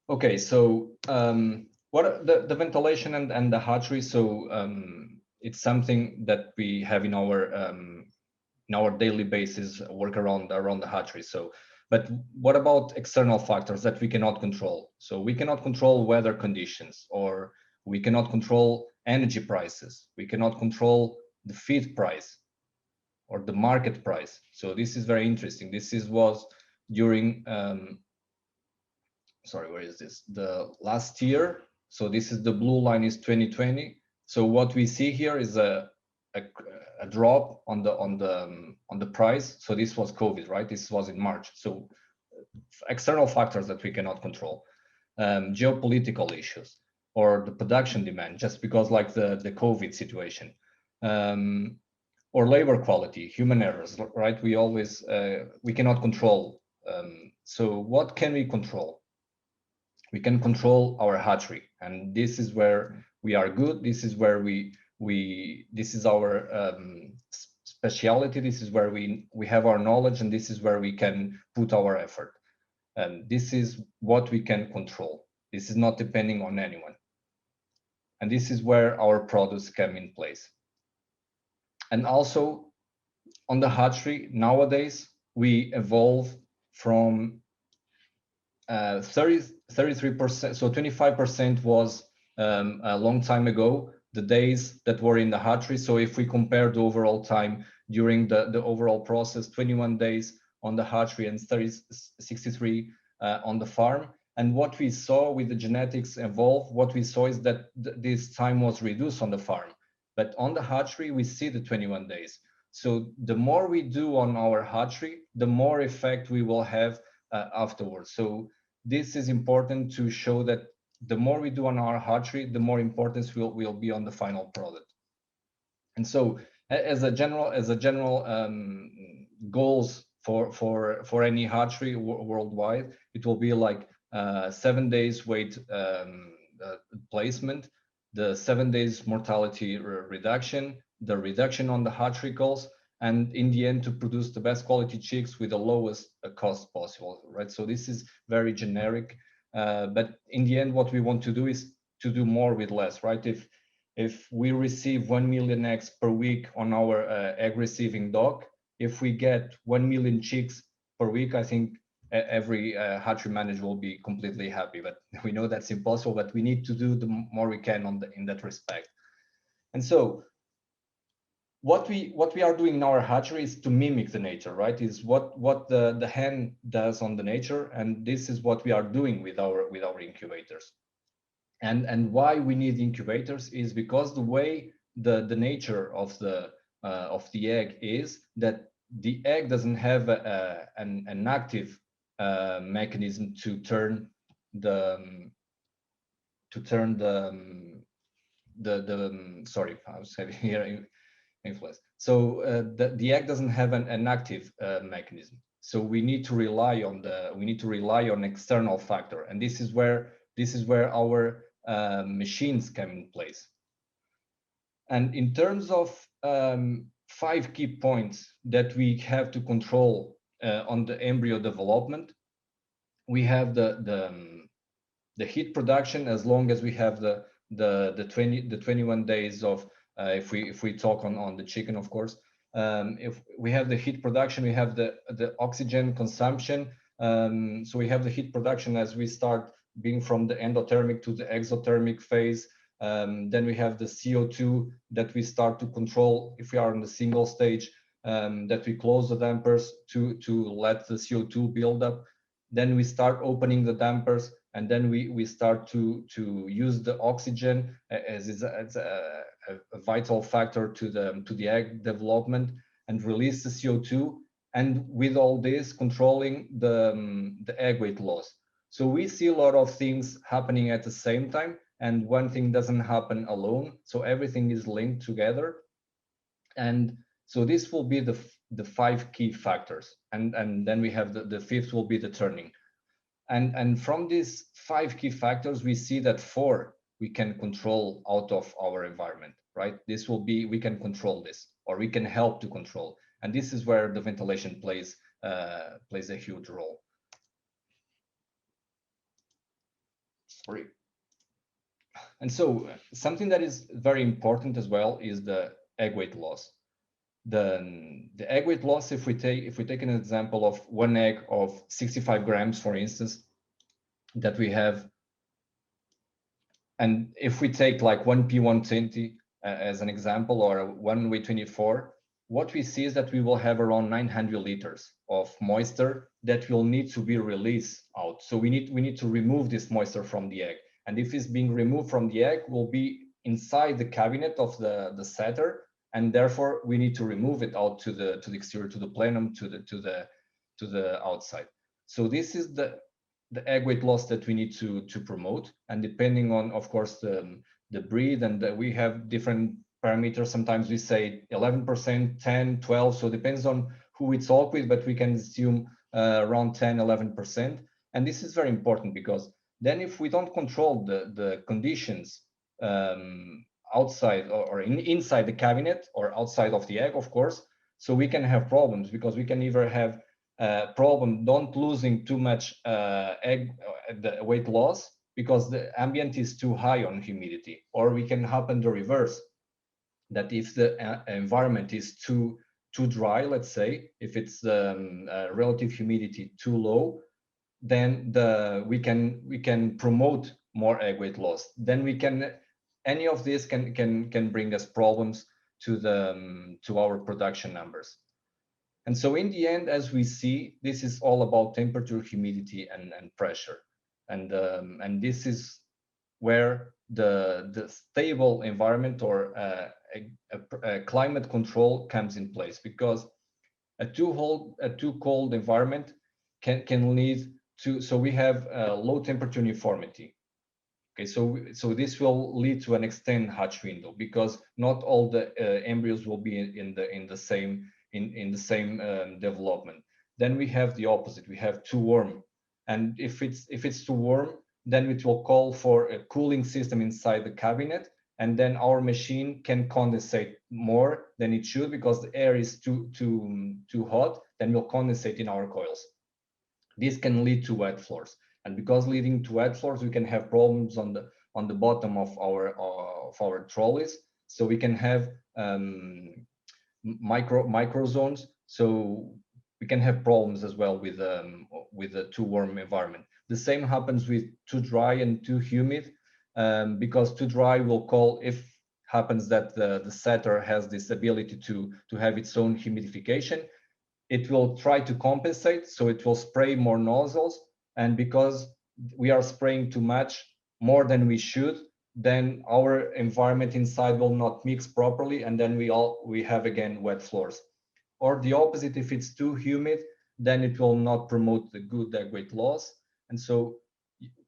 Okay, so what the ventilation and the hatchery? So it's something that we have in our daily basis work around the hatchery. So, but what about external factors that we cannot control? So we cannot control weather conditions, or we cannot control energy prices. We cannot control the feed price or the market price. So this is very interesting. This is was during sorry, where is this? The last year. So this is the blue line is 2020. So what we see here is a, a drop on the price. So this was COVID, right? This was in March. So external factors that we cannot control, geopolitical issues, or the production demand, just because like the COVID situation, or labor quality, human errors, right? We always we cannot control. So what can we control? We can control our hatchery, and this is where we are good. This is where this is our speciality. This is where we have our knowledge, and this is where we can put our effort. And this is what we can control. This is not depending on anyone, and this is where our products come in place. And also on the hatchery nowadays, we evolve from 33%, so 25% was a long time ago, the days that were in the hatchery. So if we compare the overall time during the overall process, 21 days on the hatchery and 63 on the farm. And what we saw with the genetics evolve, what we saw is that this time was reduced on the farm. But on the hatchery, we see the 21 days. So the more we do on our hatchery, the more effect we will have afterwards. So this is important to show that the more we do on our hatchery, the more importance will be on the final product. And so as a general goals for any hatchery worldwide, it will be like 7 days weight placement, the 7 days mortality reduction, the reduction on the hatchery costs, and in the end to produce the best quality chicks with the lowest cost possible, right? So this is very generic, but in the end what we want to do is to do more with less, right? If we receive 1 million eggs per week on our egg receiving dock, if we get 1 million chicks per week, I think every hatchery manager will be completely happy. But we know that's impossible, but we need to do the more we can in that respect. And so what we are doing in our hatchery is to mimic the nature, right? Is what the hen does on the nature, and this is what we are doing with our incubators. And why we need incubators is because the way the nature of the egg is that the egg doesn't have an active mechanism to turn the sorry, I was having here influence. So the egg doesn't have an active mechanism. So we need to rely on external factor, and this is where our machines come in place. And in terms of 5 key points that we have to control on the embryo development, we have the heat production. As long as we have the 21 days of if we talk on the chicken, of course, if we have the heat production, we have the oxygen consumption. So we have the heat production as we start being from the endothermic to the exothermic phase. Then we have the CO2 that we start to control if we are in the single stage, that we close the dampers to let the CO2 build up. Then we start opening the dampers, and then we start to use the oxygen as a vital factor to the egg development, and release the CO2. And with all this, controlling the egg weight loss. So we see a lot of things happening at the same time, and one thing doesn't happen alone. So everything is linked together. And so this will be the 5 key factors. And then we have the 5th will be the turning. And from these 5 key factors, we see that 4 we can control out of our environment, right? This will be, we can control this, or we can help to control. And this is where the ventilation plays a huge role. sorry. And so something that is very important as well is the egg weight loss. The egg weight loss, if we take an example of one egg of 65 grams, for instance, that we have, and if we take like one P120 as an example, or one W24, what we see is that we will have around 900 liters of moisture that will need to be released out. So we need to remove this moisture from the egg. And if it's being removed from the egg, will be inside the cabinet of the setter, and therefore we need to remove it out to the exterior, to the plenum, to the outside. So this is the egg weight loss that we need to promote, and depending on, of course, the breed, and we have different parameters. Sometimes we say 11%, 10, 12, so it depends on who we talk with, but we can assume around 10, 11%. And this is very important, because then if we don't control the conditions outside or inside the cabinet or outside of the egg, of course, so we can have problems, because we can either have problem don't losing too much egg the weight loss because the ambient is too high on humidity, or we can happen the reverse, that if the environment is too dry, let's say, if it's relative humidity too low, then we can promote more egg weight loss. Then we can, any of this can bring us problems to our production numbers. And so in the end, as we see, this is all about temperature, humidity, and pressure. And this is where the stable environment or a climate control comes in place, because a too cold environment can lead to, so we have low temperature uniformity. Okay, so this will lead to an extended hatch window, because not all the embryos will be in the same development. Then we have the opposite. We have too warm, and if it's too warm, then it will call for a cooling system inside the cabinet, and then our machine can condensate more than it should, because the air is too hot. Then will condensate in our coils. This can lead to wet floors, and because leading to wet floors, we can have problems on the bottom of our trolleys. So we can have micro zones, so we can have problems as well with a too warm environment. The same happens with too dry and too humid, because too dry will call, if happens that the setter has this ability to have its own humidification, it will try to compensate, so it will spray more nozzles, and because we are spraying too much, more than we should, then our environment inside will not mix properly, and then we have again wet floors. Or the opposite, if it's too humid, then it will not promote the good egg weight loss. And so,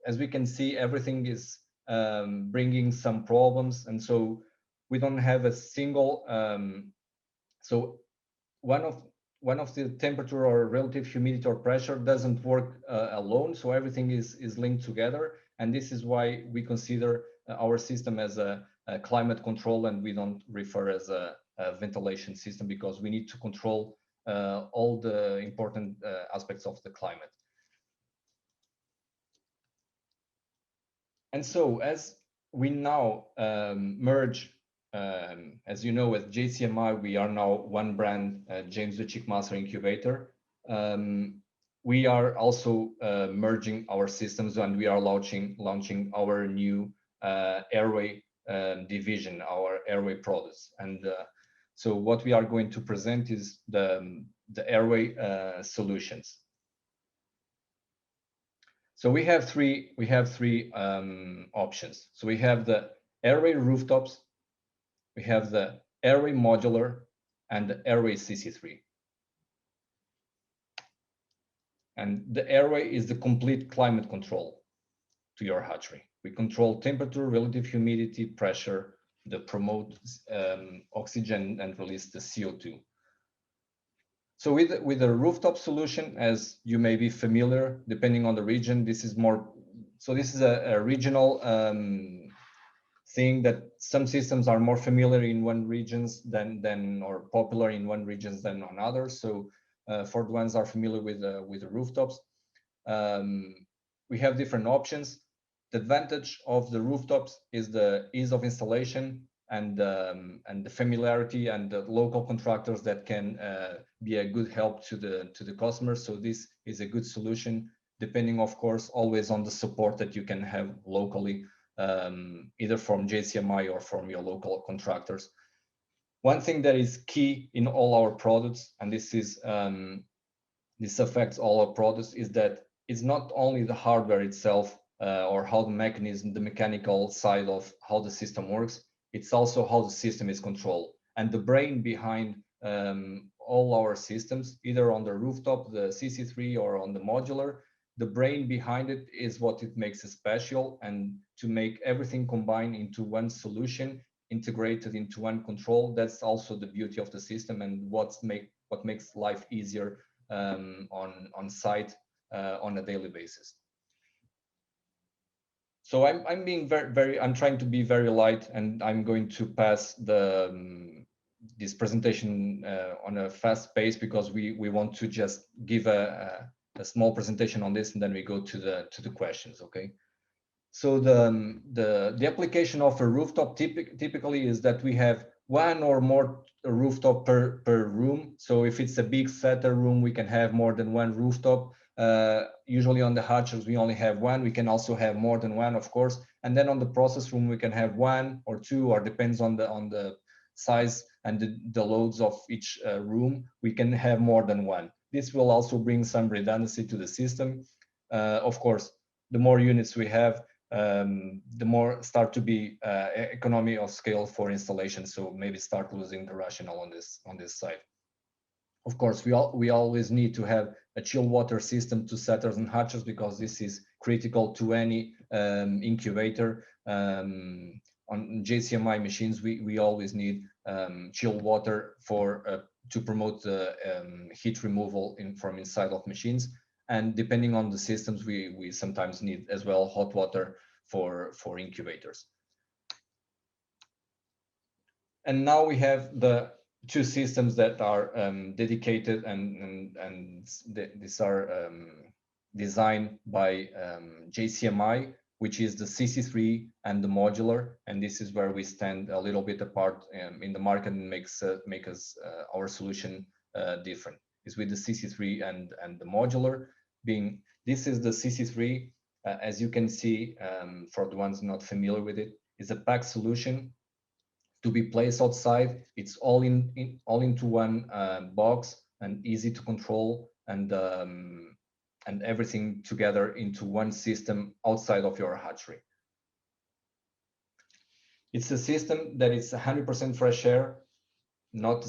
as we can see, everything is bringing some problems, and so we don't have a single. So one of the temperature or relative humidity or pressure doesn't work alone. So everything is linked together, and this is why we consider our system as a climate control, and we don't refer as a ventilation system, because we need to control all the important aspects of the climate. And so as we now merge, as you know, with JCMI, we are now one brand, Jamesway Master Incubator. We are also merging our systems, and we are launching our new Airway division, our Airway products. And so what we are going to present is the Airway Solutions. So we have three options. So we have the Airway rooftops, we have the Airway modular, and the Airway CC3. And the Airway is the complete climate control to your hatchery. We control temperature, relative humidity, pressure, that promote oxygen and release the CO2. So with the rooftop solution, as you may be familiar, depending on the region, this is more, so this is a regional thing, that some systems are more familiar in one regions than or popular in one regions than on others. So for the ones are familiar with the rooftops, we have different options. The advantage of the rooftops is the ease of installation and the familiarity and the local contractors that can be a good help to the customers. So this is a good solution, depending, of course, always on the support that you can have locally, either from JCMI or from your local contractors. One thing that is key in all our products, and this affects all our products, is that it's not only the hardware itself or how the mechanism, the mechanical side of how the system works, it's also how the system is controlled. And the brain behind all our systems, either on the rooftop, the CC3, or on the modular, the brain behind it is what it makes it special, and to make everything combine into one solution, integrated into one control. That's also the beauty of the system and what makes life easier on site on a daily basis. So I'm being I'm trying to be very light, and I'm going to pass this presentation on a fast pace, because we want to just give a small presentation on this, and then we go to the questions. Okay. So the application of a rooftop typically is that we have one or more rooftop per room. So if it's a big setter room, we can have more than one rooftop. Usually on the hatcheries, we only have one. We can also have more than one, of course. And then on the process room, we can have one or two, or depends on the size and the loads of each room. We can have more than one. This will also bring some redundancy to the system. Of course, the more units we have, the more start to be economy of scale for installation. So maybe start losing the rationale on this side. Of course, we always need to have a chill water system to setters and hatches, because this is critical to any incubator. On JCMI machines, we always need chill water to promote the heat removal from inside of machines. And depending on the systems, we sometimes need as well hot water for incubators. And now we have the two systems that are dedicated, and these are designed by JCMI, which is the CC3 and the modular. And this is where we stand a little bit apart in the market, and make us our solution different. Is with the CC3 and the modular. This is the CC3, as you can see, for the ones not familiar with it, is a pack solution to be placed outside. It's all into one box, and easy to control, and everything together into one system outside of your hatchery. It's a system that is 100% fresh air, not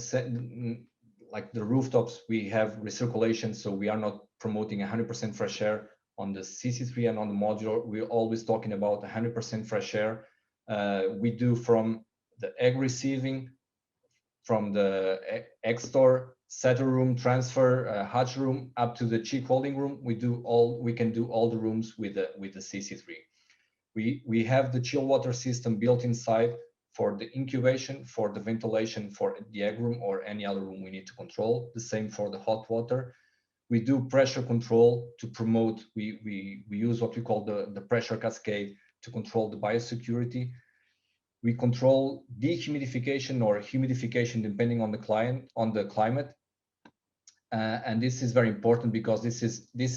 like the rooftops. We have recirculation, so we are not promoting 100% fresh air. On the CC3 and on the modular, we're always talking about 100% fresh air. We do from the egg receiving, from the egg store, setter room, transfer, hatch room, up to the chick holding room. We can do all the rooms with the CC3. We have the chill water system built inside for the incubation, for the ventilation, for the egg room, or any other room we need to control. The same for the hot water. We do pressure control to promote. We use what we call the pressure cascade to control the biosecurity. We control dehumidification or humidification depending on the climate, and this is very important, because this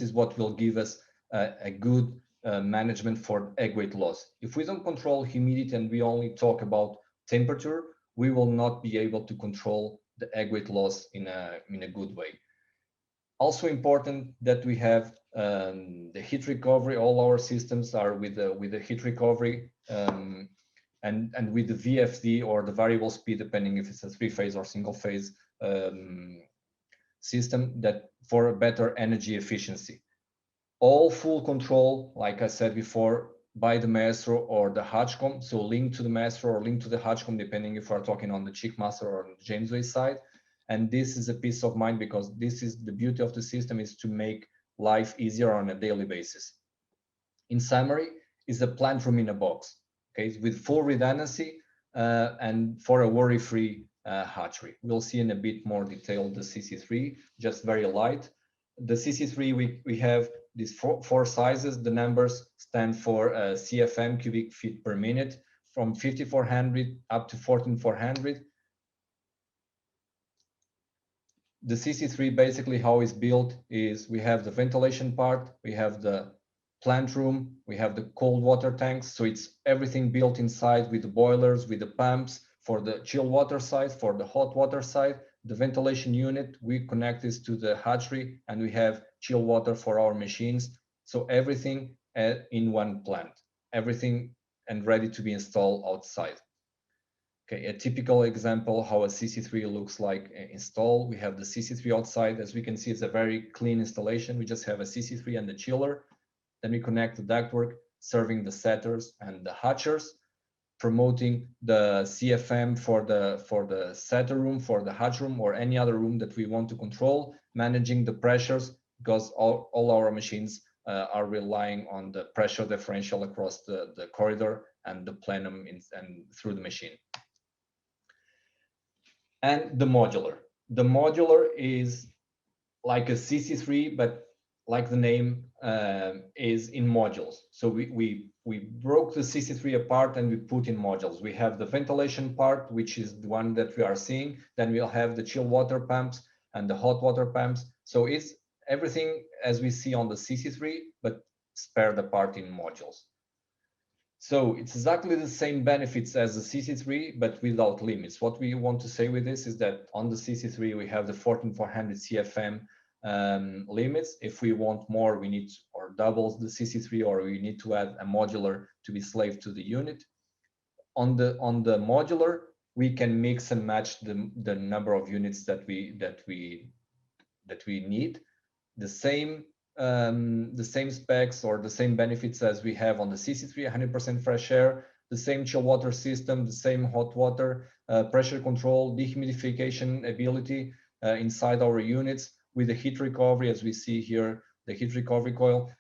is what will give us a good management for egg weight loss. If we don't control humidity and we only talk about temperature, we will not be able to control the egg weight loss in a good way. Also important that we have the heat recovery. All our systems are with the heat recovery. And with the VFD, or the variable speed, depending if it's a 3-phase or single-phase system, that for a better energy efficiency. All full control, like I said before, by the maestro or the hatchcom. So link to the maestro or link to the hatchcom, depending if we're talking on the chick master or on the Jamesway side. And this is a peace of mind, because this is the beauty of the system, is to make life easier on a daily basis. In summary, is a plant room in a box. Okay, with full redundancy and for a worry-free hatchery. We'll see in a bit more detail the CC3, just very light. The CC3, we have these four sizes, the numbers stand for CFM, cubic feet per minute, from 5400 up to 14400. The CC3 basically how it's built is we have the ventilation part, we have the plant room, we have the cold water tanks. So it's everything built inside with the boilers, with the pumps for the chill water side, for the hot water side. The ventilation unit, we connect this to the hatchery and we have chill water for our machines. So everything in one plant, everything and ready to be installed outside. Okay, a typical example how a CC3 looks like installed. We have the CC3 outside. As we can see, it's a very clean installation. We just have a CC3 and the chiller. Then we connect the ductwork, serving the setters and the hatchers, promoting the CFM for the setter room, for the hatch room, or any other room that we want to control, managing the pressures, because all our machines are relying on the pressure differential across the corridor and the plenum and through the machine. And the modular. The modular is like a CC3, but like the name is in modules. So we broke the CC3 apart and we put in modules. We have the ventilation part, which is the one that we are seeing. Then we'll have the chill water pumps and the hot water pumps. So it's everything as we see on the CC3, but spared apart in modules. So it's exactly the same benefits as the CC3, but without limits. What we want to say with this is that on the CC3, we have the 14400 CFM limits. If we want more, we need or doubles the CC3, or we need to add a modular to be slave to the unit. On the modular, we can mix and match the number of units that we need. The same specs or the same benefits as we have on the CC3, 100% fresh air, the same chill water system, the same hot water, pressure control, dehumidification ability inside our units, with the heat recovery, as we see here, the heat recovery coil.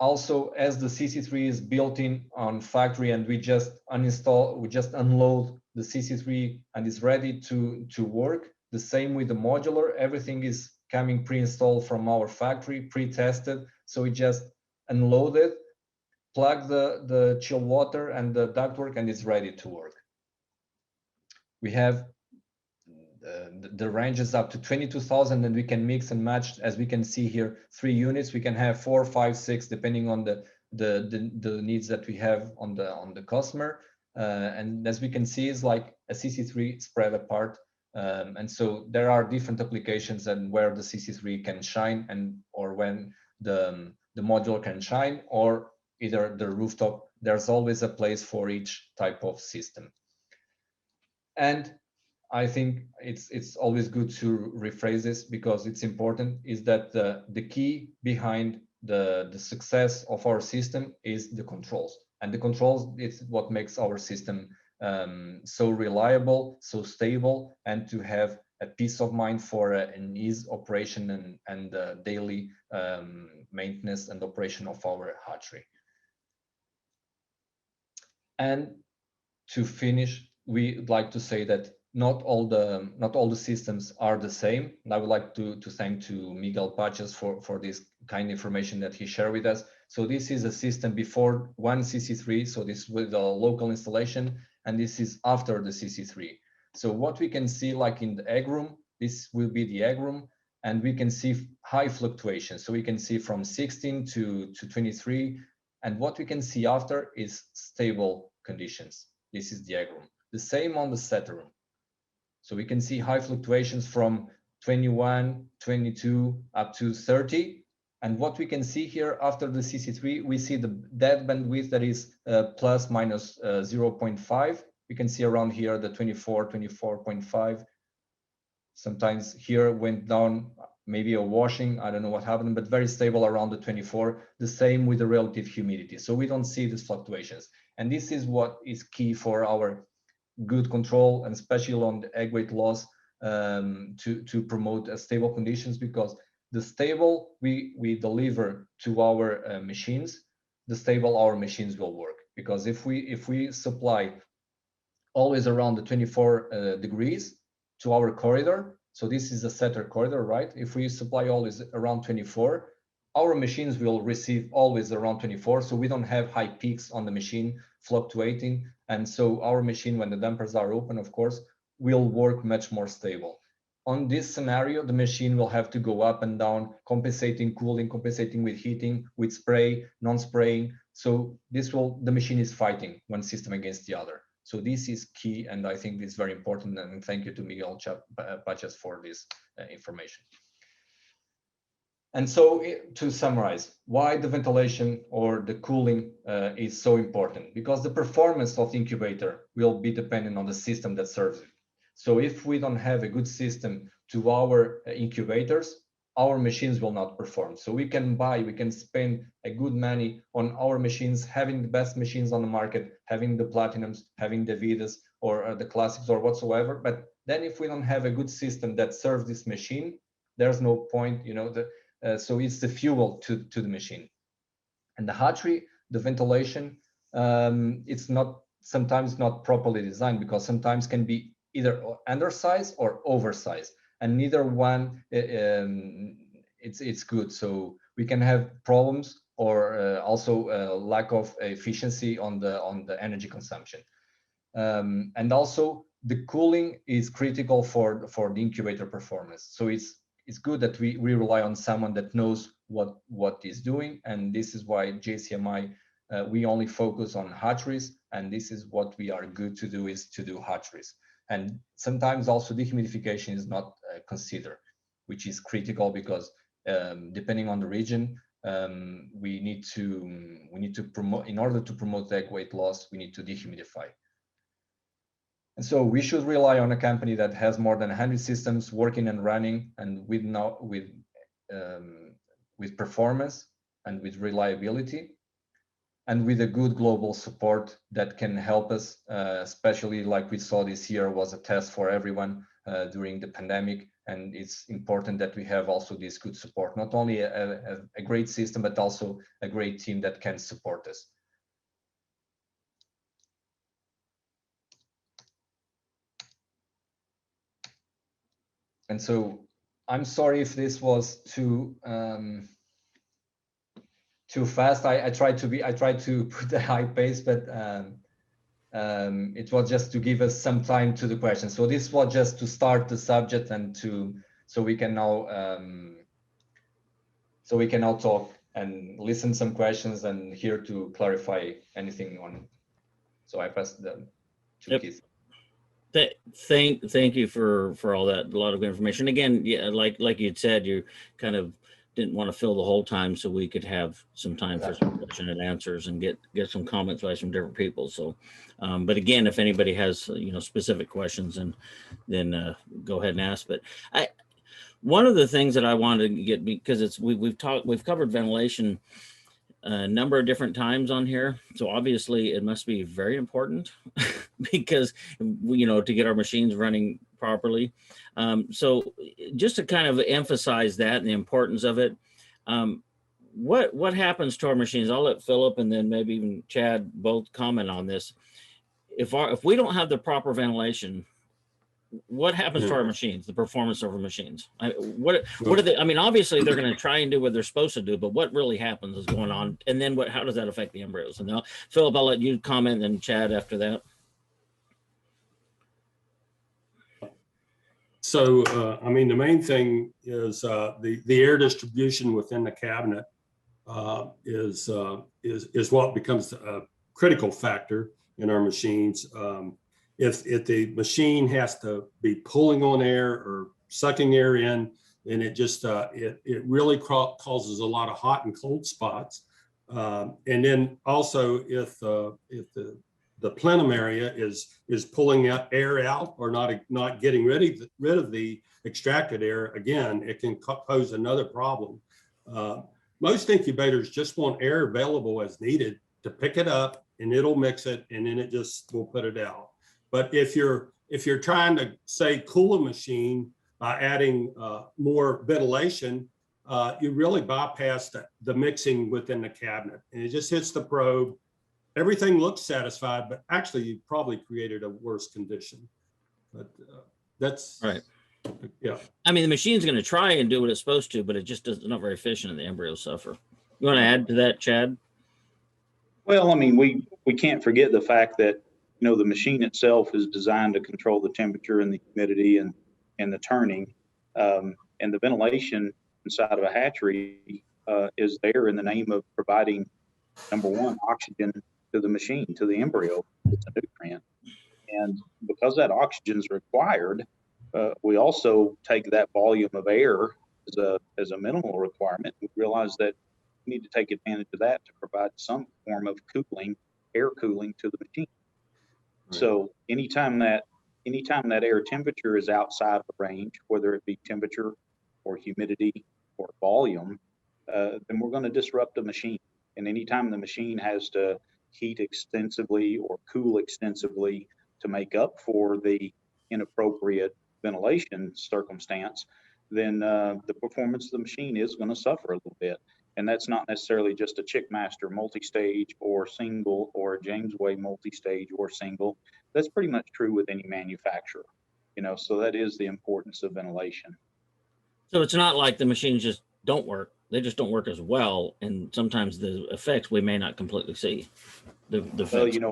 Also, as the CC3 is built in on factory and we just unload the CC3 and is ready to work, the same with the modular, everything is coming pre-installed from our factory, pre-tested. So we just unload it, plug the chill water and the ductwork, and it's ready to work. We have the ranges up to 22,000, and we can mix and match, as we can see here, 3 units. We can have 4, 5, 6, depending on the needs that we have on the customer. And as we can see, it's like a CC3 spread apart. And so there are different applications and where the CC3 can shine, or when the modular can shine, or either the rooftop. There's always a place for each type of system. And I think it's always good to rephrase this, because it's important, is that the key behind the success of our system is the controls. And the controls is what makes our system so reliable, so stable, and to have a peace of mind for an ease operation and daily maintenance and operation of our hatchery. And to finish, we'd like to say that not all the systems are the same. And I would like to thank Miguel Paches for this kind information that he shared with us. So this is a system before one CC3, so this with a local installation, and this is after the CC3. So what we can see, like in the egg room, this will be the egg room, and we can see high fluctuations. So we can see from 16 to 23, and what we can see after is stable conditions. This is the egg room. The same on the setter room. So we can see high fluctuations from 21, 22, up to 30. And what we can see here after the CC3, we see the dead bandwidth that is plus minus 0.5. We can see around here the 24, 24.5. Sometimes here went down, maybe a washing, I don't know what happened, but very stable around the 24. The same with the relative humidity. So we don't see these fluctuations. And this is what is key for our good control, and especially on the egg weight loss, to promote stable conditions, because the stable we deliver to our machines, the stable our machines will work. Because if we supply always around the 24 degrees to our corridor, so this is a setter corridor, right? If we supply always around 24, our machines will receive always around 24, so we don't have high peaks on the machine fluctuating. And so our machine, when the dampers are open, of course, will work much more stable. On this scenario, the machine will have to go up and down, compensating cooling, compensating with heating, with spray, non-spraying. So the machine is fighting one system against the other. So this is key, and I think this is very important. And thank you to Miguel Pachas for this information. And so to summarize, why the ventilation or the cooling is so important? Because the performance of the incubator will be dependent on the system that serves it. So if we don't have a good system to our incubators, our machines will not perform. So we can spend a good money on our machines, having the best machines on the market, having the Platinums, having the Vidas or the Classics or whatsoever. But then if we don't have a good system that serves this machine, there's no point, so it's the fuel to the machine. And the hatchery, the ventilation, it's sometimes not properly designed, because sometimes can be either undersized or oversized, and neither one it's good. So we can have problems, or also lack of efficiency on the energy consumption. And also the cooling is critical for the incubator performance. So it's good that we rely on someone that knows what is doing, and this is why JCMI we only focus on hatcheries, and this is what we are good to do, is to do hatcheries. And sometimes also dehumidification is not considered, which is critical, because depending on the region, we need to promote, in order to promote egg weight loss, we need to dehumidify. And so we should rely on a company that has more than 100 systems working and running, and with performance and with reliability, and with a good global support that can help us, especially like we saw this year was a test for everyone during the pandemic. And it's important that we have also this good support, not only a great system, but also a great team that can support us. And so I'm sorry if this was too fast. I tried to put a high pace, but it was just to give us some time to the questions. So this was just to start the subject, and so we can now talk and listen some questions, and here to clarify anything on. So I pass the to Keith. Thank you for all that, a lot of information. Again, yeah, like you'd said, you kind of didn't want to fill the whole time, so we could have some time for some question and answers and get some comments by some different people. So, but again, if anybody has specific questions, and then go ahead and ask. But one of the things that I wanted to get, because we've covered ventilation a number of different times on here, so obviously it must be very important because to get our machines running properly. So just to kind of emphasize that and the importance of it, what happens to our machines? I'll let Philip and then maybe even Chad both comment on this. If we don't have the proper ventilation, what happens to our machines, the performance of our machines? What are they? I mean, obviously they're going to try and do what they're supposed to do, but what really happens is going on, and then how does that affect the embryos? And now, Philip, I'll let you comment, and Chad after that. So, I mean, the main thing is the air distribution within the cabinet is what becomes a critical factor in our machines. If the machine has to be pulling on air or sucking air in, then it just it really causes a lot of hot and cold spots. And then also if the plenum area is pulling air out or not getting rid of the extracted air, again, it can pose another problem. Most incubators just want air available as needed to pick it up, and it'll mix it, and then it just will put it out. But if you're trying to, say, cool a machine by adding more ventilation, you really bypass the mixing within the cabinet, and it just hits the probe. Everything looks satisfied, but actually you probably created a worse condition. But that's right. Yeah. I mean, the machine's going to try and do what it's supposed to, but it just does not very efficient, and the embryos suffer. You want to add to that, Chad? Well, I mean, we can't forget the fact that, you know, the machine itself is designed to control the temperature and the humidity and the turning, and the ventilation inside of a hatchery is there in the name of providing, number one, oxygen to the machine, to the embryo. It's a nutrient, and because that oxygen is required, we also take that volume of air as a minimal requirement. We realize that we need to take advantage of that to provide some form of cooling, air cooling to the machine. Right. So anytime that air temperature is outside of range, whether it be temperature or humidity or volume, then we're going to disrupt the machine. And anytime the machine has to heat extensively or cool extensively to make up for the inappropriate ventilation circumstance, then the performance of the machine is going to suffer a little bit. And that's not necessarily just a Chickmaster multi-stage or single, or a Jamesway multi-stage or single. That's pretty much true with any manufacturer, you know, so that is the importance of ventilation. So it's not like the machines just don't work. They just don't work as well. And sometimes the effects we may not completely see. Well, you know,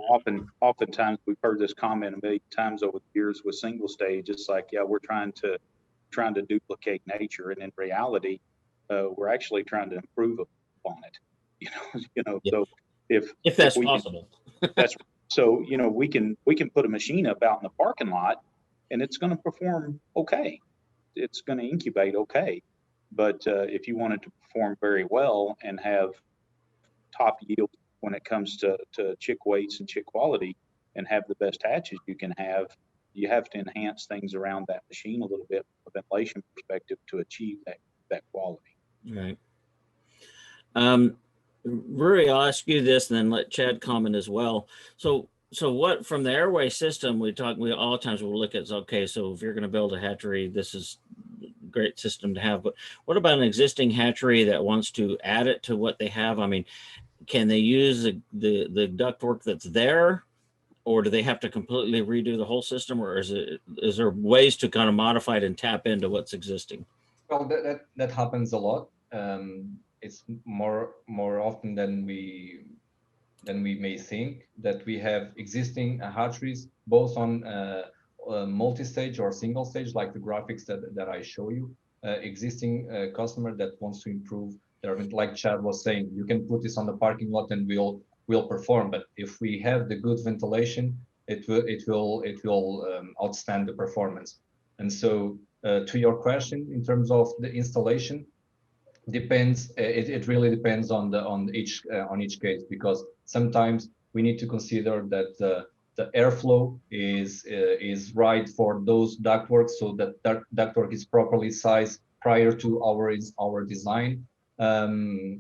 oftentimes we've heard this comment a million times over the years with single stage. It's like, yeah, we're trying to duplicate nature, and in reality, we're actually trying to improve upon it. Yeah. So if that's possible, that's so. You know, we can put a machine up out in the parking lot, and it's going to perform okay. It's going to incubate okay. But if you want it to perform very well and have top yield when it comes to chick weights and chick quality, and have the best hatches you can have, you have to enhance things around that machine a little bit from a ventilation perspective to achieve that quality. Right. Rory, I'll ask you this and then let Chad comment as well. So what from the Airway system, we all the times we'll look at, okay, so if you're going to build a hatchery, this is a great system to have, but what about an existing hatchery that wants to add it to what they have? I mean, can they use the ductwork that's there, or do they have to completely redo the whole system, or is there ways to kind of modify it and tap into what's existing? Well, that happens a lot. It's more often than we may think, that we have existing hatcheries, both on multi-stage or single stage, like the graphics that I show you. Existing customer that wants to improve their, like Chad was saying, you can put this on the parking lot and we'll perform. But if we have the good ventilation, it will outstand the performance. And so to your question, in terms of the installation, depends. It really depends on each case, because sometimes we need to consider that the airflow is right for those ductwork, so that ductwork is properly sized prior to our design.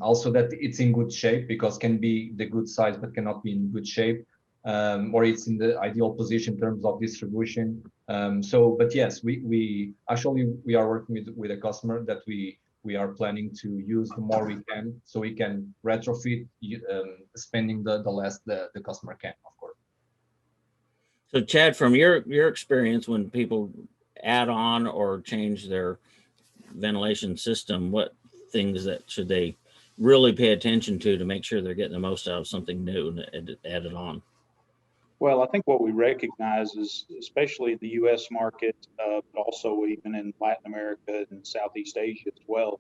Also that it's in good shape, because can be the good size but cannot be in good shape, or it's in the ideal position in terms of distribution. But yes, we are working with a customer that we are planning to use the more we can, so we can retrofit, spending the less the customer can, of course. So Chad, from your experience, when people add on or change their ventilation system, what things that should they really pay attention to make sure they're getting the most out of something new and added on? Well, I think what we recognize is, especially the U.S. market, but also even in Latin America and Southeast Asia as well,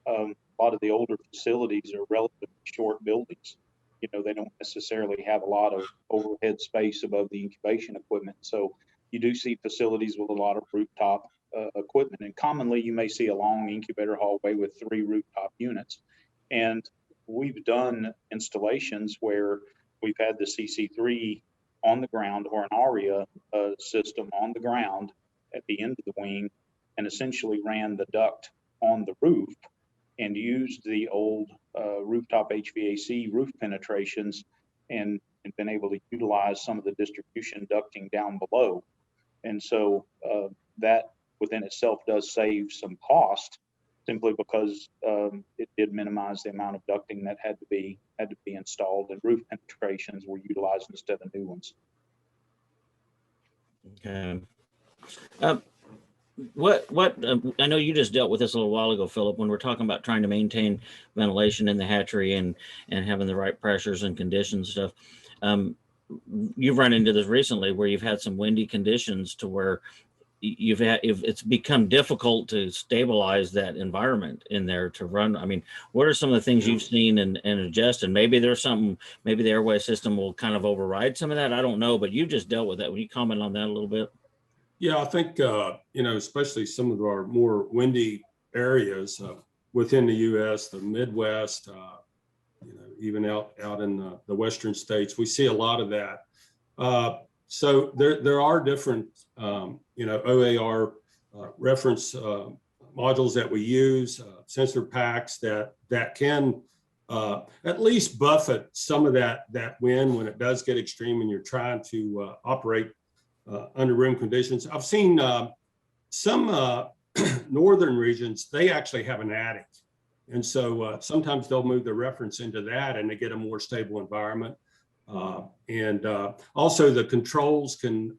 a lot of the older facilities are relatively short buildings. You know, they don't necessarily have a lot of overhead space above the incubation equipment. So you do see facilities with a lot of rooftop equipment, and commonly you may see a long incubator hallway with 3 rooftop units. And we've done installations where we've had the CC3 on the ground, or an ARIA system on the ground at the end of the wing, and essentially ran the duct on the roof and used the old rooftop HVAC roof penetrations and been able to utilize some of the distribution ducting down below. And so that within itself does save some cost, simply because it did minimize the amount of ducting that had to be installed, and roof penetrations were utilized instead of new ones. Okay. I know you just dealt with this a little while ago, Philip, when we're talking about trying to maintain ventilation in the hatchery and having the right pressures and conditions stuff. You've run into this recently where you've had some windy conditions to where if it's become difficult to stabilize that environment in there to run. I mean, what are some of the things you've seen and adjust? And maybe there's something, maybe the airway system will kind of override some of that. I don't know, but you just dealt with that. Will you comment on that a little bit? Yeah, I think, especially some of our more windy areas within the U.S., the Midwest, even out in the Western states, we see a lot of that. So there are different, OAR reference modules that we use, sensor packs that can at least buffet some of that wind when it does get extreme and you're trying to operate under room conditions. I've seen some northern regions, they actually have an attic. And so sometimes they'll move the reference into that and they get a more stable environment. Also the controls can,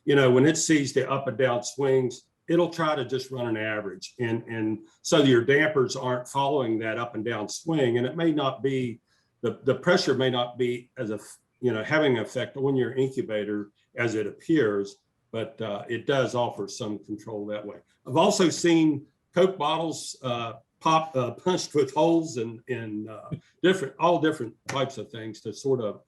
when it sees the up and down swings, it'll try to just run an average. And so your dampers aren't following that up and down swing. And it may not be, the pressure may not be as having an effect on your incubator as it appears, but it does offer some control that way. I've also seen Coke bottles punched with holes and all different types of things to sort of,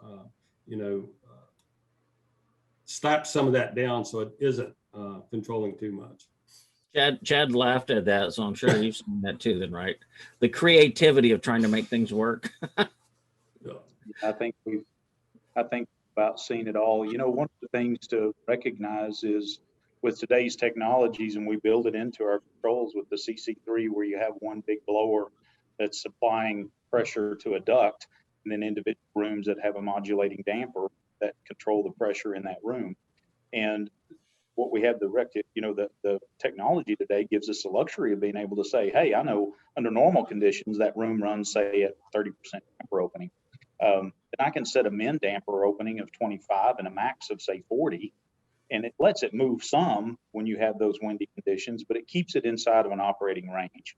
slap some of that down so it isn't controlling too much. Chad laughed at that, so I'm sure you've seen that too then, right? The creativity of trying to make things work. Yeah. I think about seeing it all. One of the things to recognize is with today's technologies, and we build it into our controls with the CC3, where you have one big blower that's supplying pressure to a duct, and then individual rooms that have a modulating damper that control the pressure in that room. And what we have the technology today gives us the luxury of being able to say, hey, I know under normal conditions that room runs, say, at 30% damper opening. And I can set a min damper opening of 25 and a max of, say, 40. And it lets it move some when you have those windy conditions, but it keeps it inside of an operating range.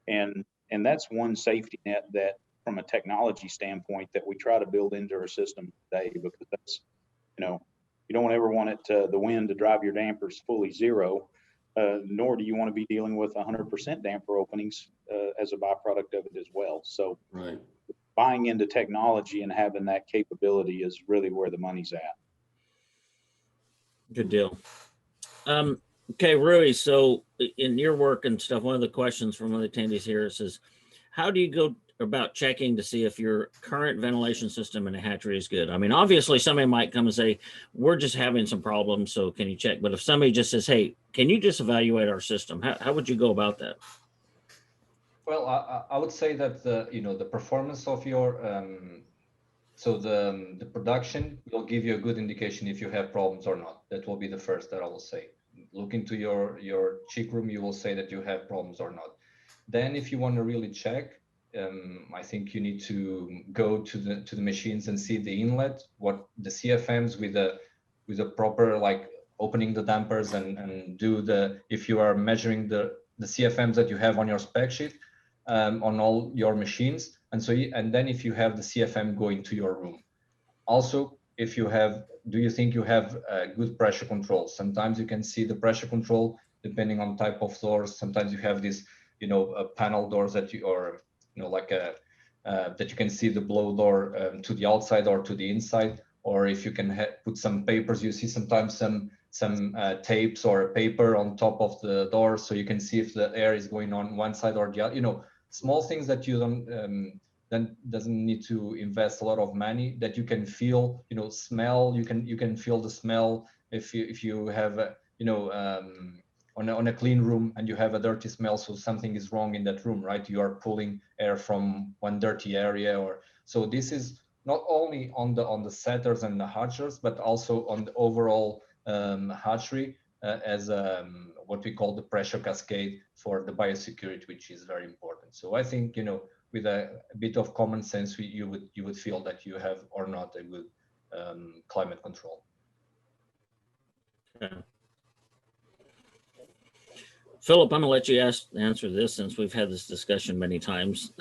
And that's one safety net that, from a technology standpoint, that we try to build into our system today, because that's, you don't ever want the wind to drive your dampers fully zero, nor do you want to be dealing with 100% damper openings as a byproduct of it as well. So right. Buying into technology and having that capability is really where the money's at. Good deal. Okay, Rui, so in your work and stuff, one of the questions from one of the attendees here says, how do you go about checking to see if your current ventilation system in a hatchery is good? I mean, obviously somebody might come and say, we're just having some problems, so can you check? But if somebody just says, hey, can you just evaluate our system? How would you go about that? Well, I would say that the performance of your the production will give you a good indication if you have problems or not. That will be the first that I will say. Look into your chick room, you will say that you have problems or not. Then if you want to really check, I think you need to go to the machines and see the inlet, what the CFMs with a proper, like, opening the dampers and do if you are measuring the CFMs that you have on your spec sheet on all your machines, and then if you have the CFM going to your room. Also, do you think you have good pressure control? Sometimes you can see the pressure control depending on type of doors. Sometimes you have these panel doors that that you can see the blow door to the outside or to the inside, or if you can put some papers, you see sometimes some tapes or paper on top of the door, so you can see if the air is going on one side or the other. Small things that you don't then doesn't need to invest a lot of money, that you can feel, smell. You can feel the smell if you have on a clean room and you have a dirty smell, so something is wrong in that room, right? You are pulling air from one dirty area, so this is not only on the setters and the hatchers, but also on the overall hatchery as what we call the pressure cascade for the biosecurity, which is very important. So I think with a bit of common sense, you would feel that you have or not a good climate control. Okay. Philip, I'm gonna let you answer this since we've had this discussion many times.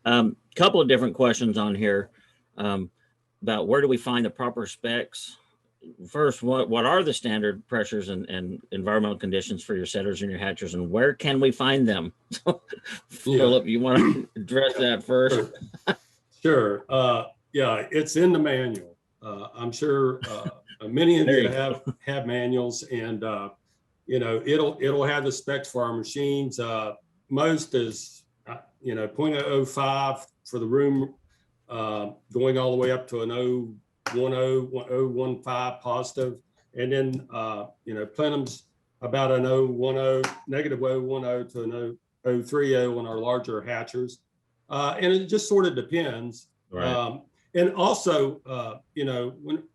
Couple of different questions on here about where do we find the proper specs. First, what are the standard pressures and environmental conditions for your setters and your hatchers, and where can we find them? Philip, you want to address that first? Sure. Yeah, it's in the manual. I'm sure many of you have manuals, and you know, it'll have the specs for our machines. Most is 0.005 for the room, going all the way up to an 0.015 positive, and then plenum's about an 0.10, negative 0.10 to an 0.030 on our larger hatchers, and it just sort of depends. Right. And also,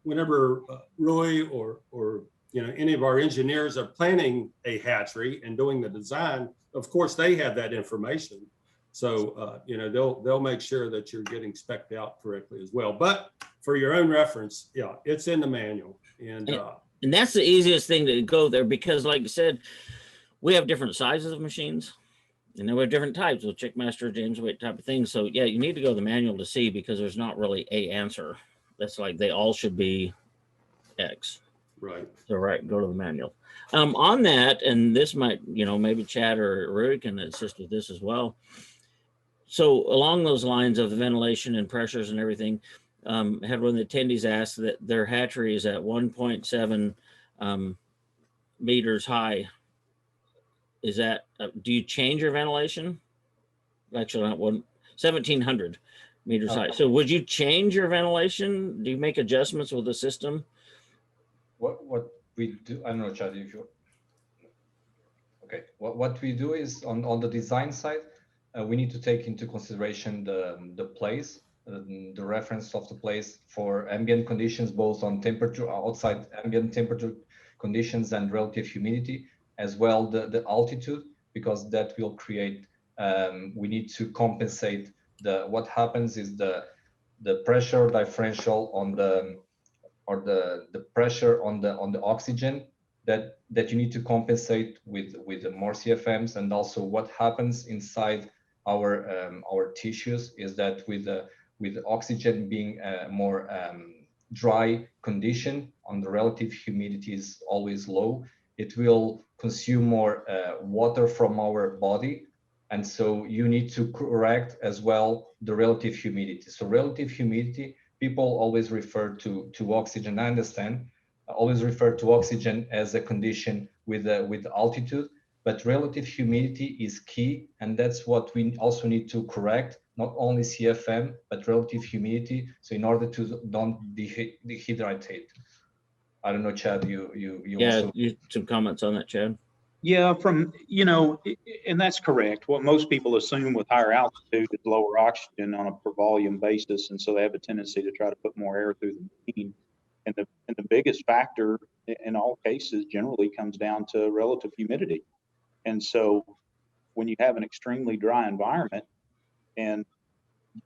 whenever Roy or any of our engineers are planning a hatchery and doing the design, of course they have that information. So they'll make sure that you're getting spec'd out correctly as well. But for your own reference, yeah, it's in the manual. And that's the easiest thing to go there, because like I said, we have different sizes of machines. And then we have different types with Chickmaster, Jamesway type of things. So yeah, you need to go to the manual to see, because there's not really a answer. That's like they all should be X. Right. So go to the manual. On that, and this might, maybe Chad or Rui can assist with this as well. So along those lines of the ventilation and pressures and everything, had one of the attendees asked that their hatchery is at 1.7 meters high. Is that, do you change your ventilation? Actually, not 1,700 meters high. So would you change your ventilation? Do you make adjustments with the system? What we do, I don't know, Chad, if you, okay. What we do is on the design side, we need to take into consideration the place, the reference of the place for ambient conditions, both on temperature, outside ambient temperature conditions and relative humidity, as well the altitude, because that will create, we need to compensate what happens is the pressure differential on the pressure on the oxygen that you need to compensate with the more CFMs. And also what happens inside our tissues is that with oxygen being more dry condition, on the relative humidity is always low, it will consume more water from our body. And so you need to correct as well the relative humidity. So relative humidity, people always refer to oxygen. I understand, always refer to oxygen as a condition with altitude, but relative humidity is key. And that's what we also need to correct, not only CFM, but relative humidity. So in order to don't dehydrate. I don't know, Chad, you also... some comments on that, Chad? Yeah, and that's correct. What most people assume with higher altitude is lower oxygen on a per volume basis, and so they have a tendency to try to put more air through the machine. And the biggest factor in all cases generally comes down to relative humidity. And so when you have an extremely dry environment and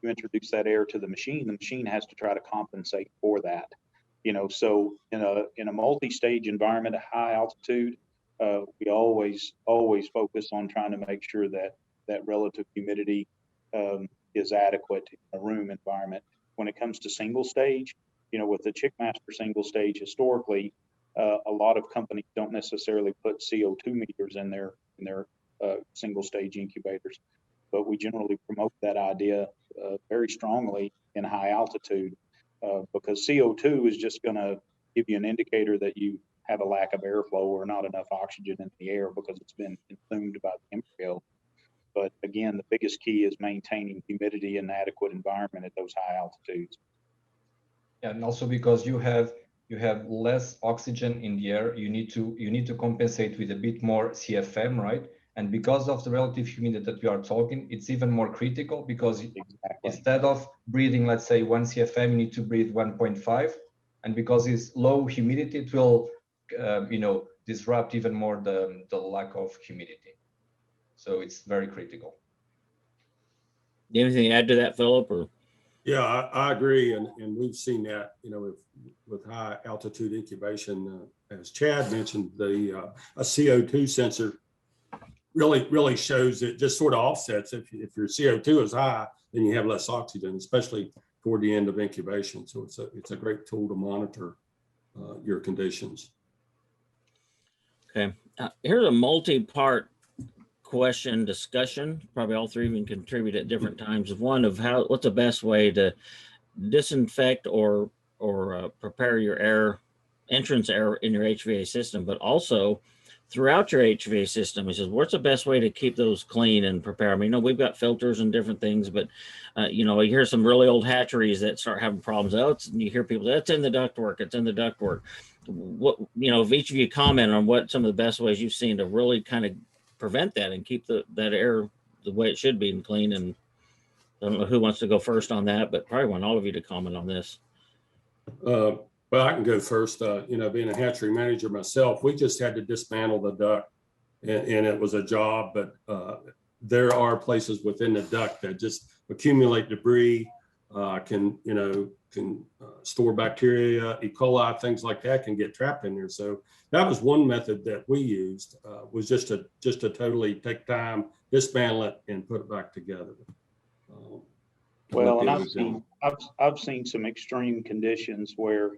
you introduce that air to the machine has to try to compensate for that. So in a multi-stage environment at high altitude, we always focus on trying to make sure that relative humidity is adequate in a room environment. When it comes to single stage, with the Chickmaster single stage, historically, a lot of companies don't necessarily put CO2 meters in their single stage incubators, but we generally promote that idea very strongly in high altitude because CO2 is just going to give you an indicator that you have a lack of airflow or not enough oxygen in the air because it's been consumed by the embryo. But again, the biggest key is maintaining humidity in an adequate environment at those high altitudes. Yeah, and also because you have less oxygen in the air, you need to compensate with a bit more CFM, right? And because of the relative humidity that we are talking, it's even more critical because instead of breathing, let's say 1 CFM, you need to breathe 1.5, and because it's low humidity, it will disrupt even more the lack of humidity. So it's very critical. Anything to add to that, Philip? Or? Yeah, I agree, and we've seen that, with high altitude incubation, as Chad mentioned, a CO2 sensor really shows it just sort of offsets. If your CO2 is high, then you have less oxygen, especially toward the end of incubation. So it's a great tool to monitor your conditions. Okay, here's a multi-part question discussion. Probably all three of you can contribute at different times. One of what's the best way to disinfect or prepare your entrance air in your HVA system, but also throughout your HVA system. He says, what's the best way to keep those clean and prepare? I mean, we've got filters and different things, but you hear some really old hatcheries that start having problems. You hear people, that's in the ductwork, it's in the ductwork. What, if each of you comment on what some of the best ways you've seen to really kind of prevent that and keep that air the way it should be and clean. And I don't know who wants to go first on that, but probably want all of you to comment on this. Well, I can go first. Being a hatchery manager myself, we just had to dismantle the duct, and it was a job. But there are places within the duct that just accumulate debris, can store bacteria, E. coli, things like that can get trapped in there. So that was one method that we used, was just to totally take time, dismantle it, and put it back together. Well, and I've seen some extreme conditions where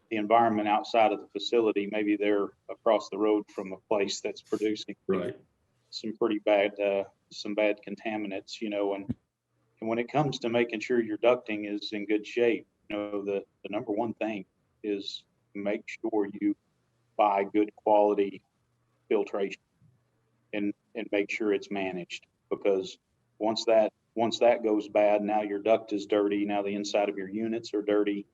the environment outside of the facility, maybe they're across the road from a place that's producing some pretty bad, some bad contaminants, and when it comes to making sure your ducting is in good shape, the number one thing is make sure you buy good quality filtration and make sure it's managed, because once that goes bad, now your duct is dirty, now the inside of your units are dirty,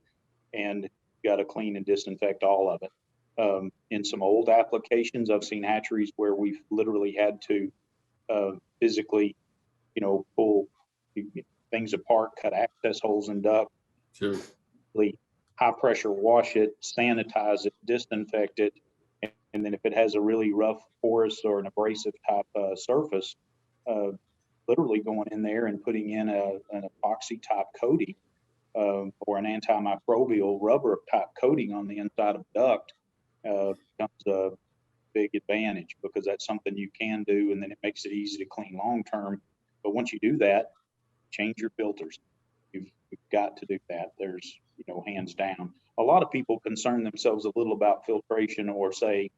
and you got to clean and disinfect all of it. In some old applications, I've seen hatcheries where we've literally had to physically, pull things apart, cut access holes in duct, sure, high pressure wash it, sanitize it, disinfect it, and then if it has a really rough, porous, or an abrasive type surface, literally going in there and putting in an epoxy type coating or an antimicrobial rubber type coating on the inside of the duct becomes a big advantage, because that's something you can do, and then it makes it easy to clean long term. But once you do that, change your filters. You've got to do that. There's, hands down. A lot of people concern themselves a little about filtration, or say,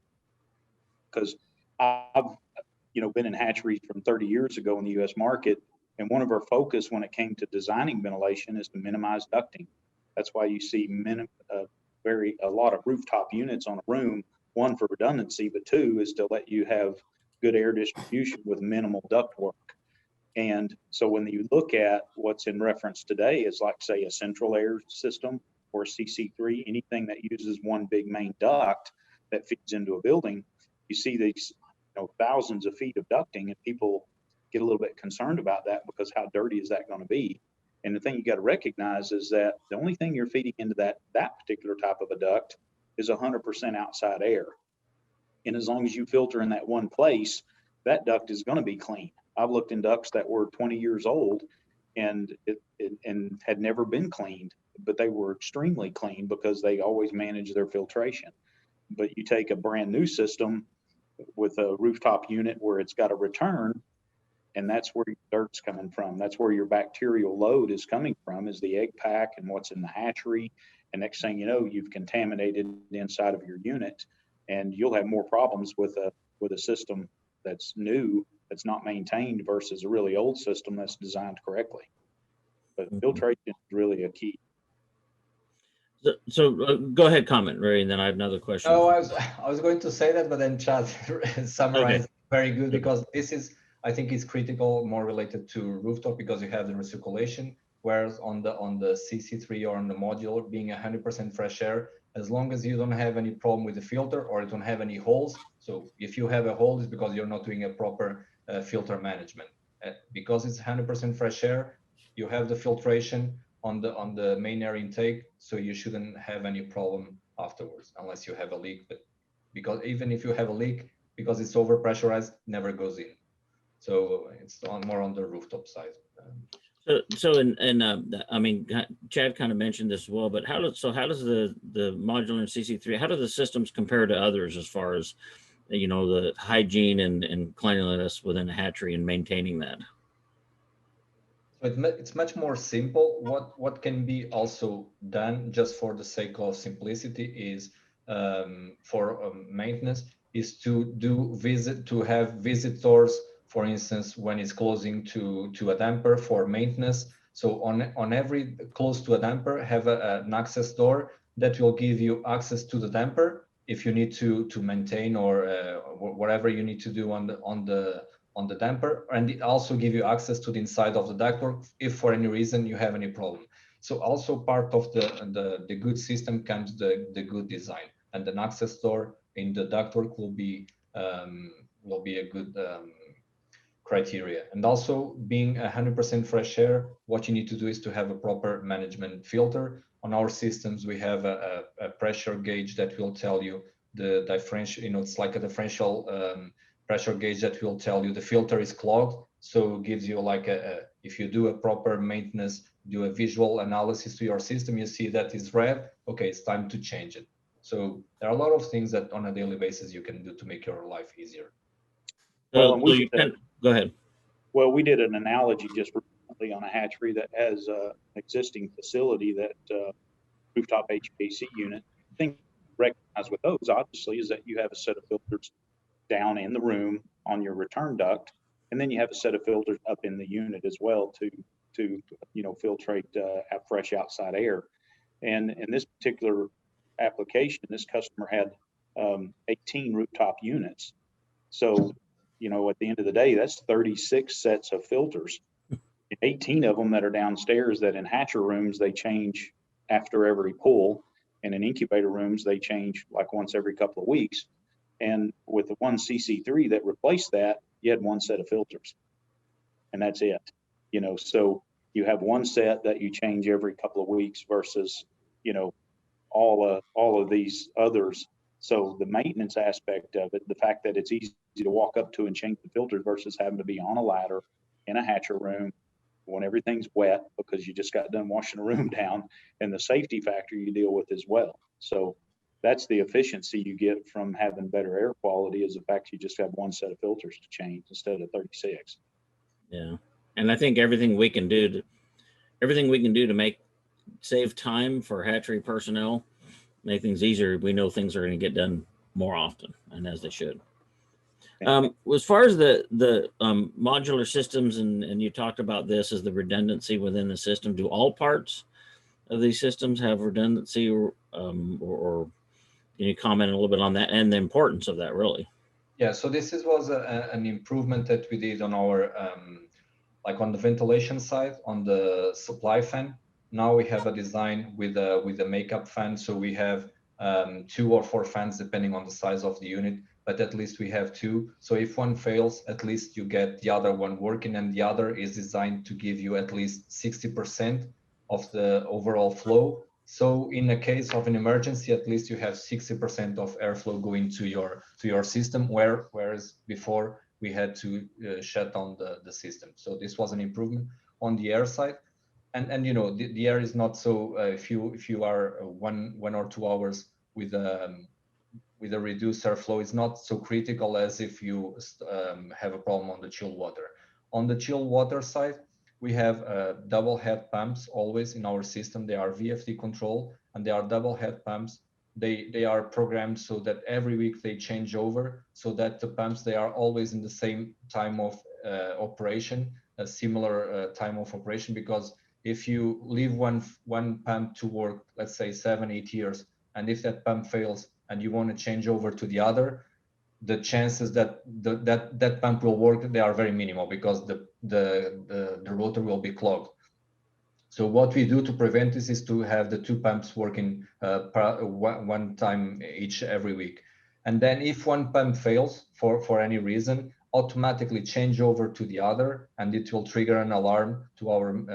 because I've been in hatcheries from 30 years ago in the U.S. market, and one of our focus when it came to designing ventilation is to minimize ducting. That's why you see a lot of rooftop units on a room, one for redundancy, but two is to let you have good air distribution with minimal ductwork. And so when you look at what's in reference today is, like, say, a central air system or CC3, anything that uses one big main duct that feeds into a building, you see these thousands of feet of ducting, and people get a little bit concerned about that, because how dirty is that going to be? And the thing you got to recognize is that the only thing you're feeding into that particular type of a duct is 100% outside air. And as long as you filter in that one place, that duct is going to be clean. I've looked in ducts that were 20 years old and had never been cleaned, but they were extremely clean because they always manage their filtration. But you take a brand new system with a rooftop unit where it's got a return, and that's where your dirt's coming from. That's where your bacterial load is coming from, is the egg pack and what's in the hatchery. And next thing you know, you've contaminated the inside of your unit, and you'll have more problems with a system that's new, that's not maintained, versus a really old system that's designed correctly. But filtration is really a key. So go ahead, comment, Ray, and then I have another question. Oh, I was going to say that, but then Chad summarized very good, because this is, I think, is critical, more related to rooftop, because you have the recirculation, whereas on the CC3 or on the modular, being 100% fresh air, as long as you don't have any problem with the filter or you don't have any holes. So if you have a hole, it's because you're not doing a proper filter management. Because it's 100% fresh air, you have the filtration on the main air intake, so you shouldn't have any problem afterwards, unless you have a leak. But because even if you have a leak, because it's over pressurized, never goes in. So it's more on the rooftop side. I mean, Chad kind of mentioned this as well, but how does the modular and CC3, how do the systems compare to others as far as you know, the hygiene and cleanliness within a hatchery and maintaining that. So it's much more simple. What can be also done just for the sake of simplicity is for maintenance is to have visitors, for instance, when it's closing to a damper for maintenance. So on every close to a damper, have an access door that will give you access to the damper if you need to maintain or whatever you need to do on the damper, and it also give you access to the inside of the ductwork if for any reason you have any problem. So also part of the good system comes the good design, and an access door in the ductwork will be a good criteria. And also being 100% fresh air, what you need to do is to have a proper management filter. On our systems, we have a pressure gauge that will tell you the differential, you know, it's like a differential pressure gauge that will tell you the filter is clogged. So it gives you like if you do a proper maintenance, do a visual analysis to your system, you see that is red, okay, it's time to change it. So there are a lot of things that on a daily basis you can do to make your life easier. Well, Go ahead. Well, we did an analogy just recently on a hatchery that has an existing facility that rooftop HVAC unit. The thing to recognize with those, obviously, is that you have a set of filters down in the room on your return duct, and then you have a set of filters up in the unit as well to you know, filtrate have fresh outside air. And in this particular application, this customer had 18 rooftop units. So, you know, at the end of the day, that's 36 sets of filters, 18 of them that are downstairs that in hatcher rooms, they change after every pull, and in incubator rooms, they change like once every couple of weeks. And with the one CC3 that replaced that, you had one set of filters, and that's it. You know, so you have one set that you change every couple of weeks versus, you know, all of these others. So the maintenance aspect of it, the fact that it's easy to walk up to and change the filters versus having to be on a ladder in a hatcher room when everything's wet because you just got done washing the room down, and the safety factor you deal with as well. So that's the efficiency you get from having better air quality, is the fact you just have one set of filters to change instead of 36. Yeah. And I think everything we can do to save time for hatchery personnel, make things easier, we know things are going to get done more often, and as they should. As far as the modular systems, and you talked about this as the redundancy within the system, do all parts of these systems have redundancy, or can you comment a little bit on that and the importance of that, really? Yeah, so this was an improvement that we did on our, like on the ventilation side, on the supply fan. Now we have a design with a makeup fan. So we have 2 or 4 fans, depending on the size of the unit, but at least we have 2. So if one fails, at least you get the other one working, and the other is designed to give you at least 60% of the overall flow. So in a case of an emergency, at least you have 60% of airflow going to your system, whereas before we had to shut down the system. So this was an improvement on the air side. And you know, the air is not so, if you are 1 or 2 hours with a reduced airflow, it's not so critical as if you have a problem on the chilled water. On the chilled water side, we have double head pumps always in our system. They are VFD control, and they are double head pumps. They are programmed so that every week they change over, so that the pumps, they are always in the same time of operation, a similar time of operation, because if you leave one pump to work, let's say 7-8 years, and if that pump fails and you want to change over to the other, the chances that that pump will work, they are very minimal, because the rotor will be clogged. So what we do to prevent this is to have the 2 pumps working one time each every week. And then if one pump fails for any reason, automatically change over to the other, and it will trigger an alarm to our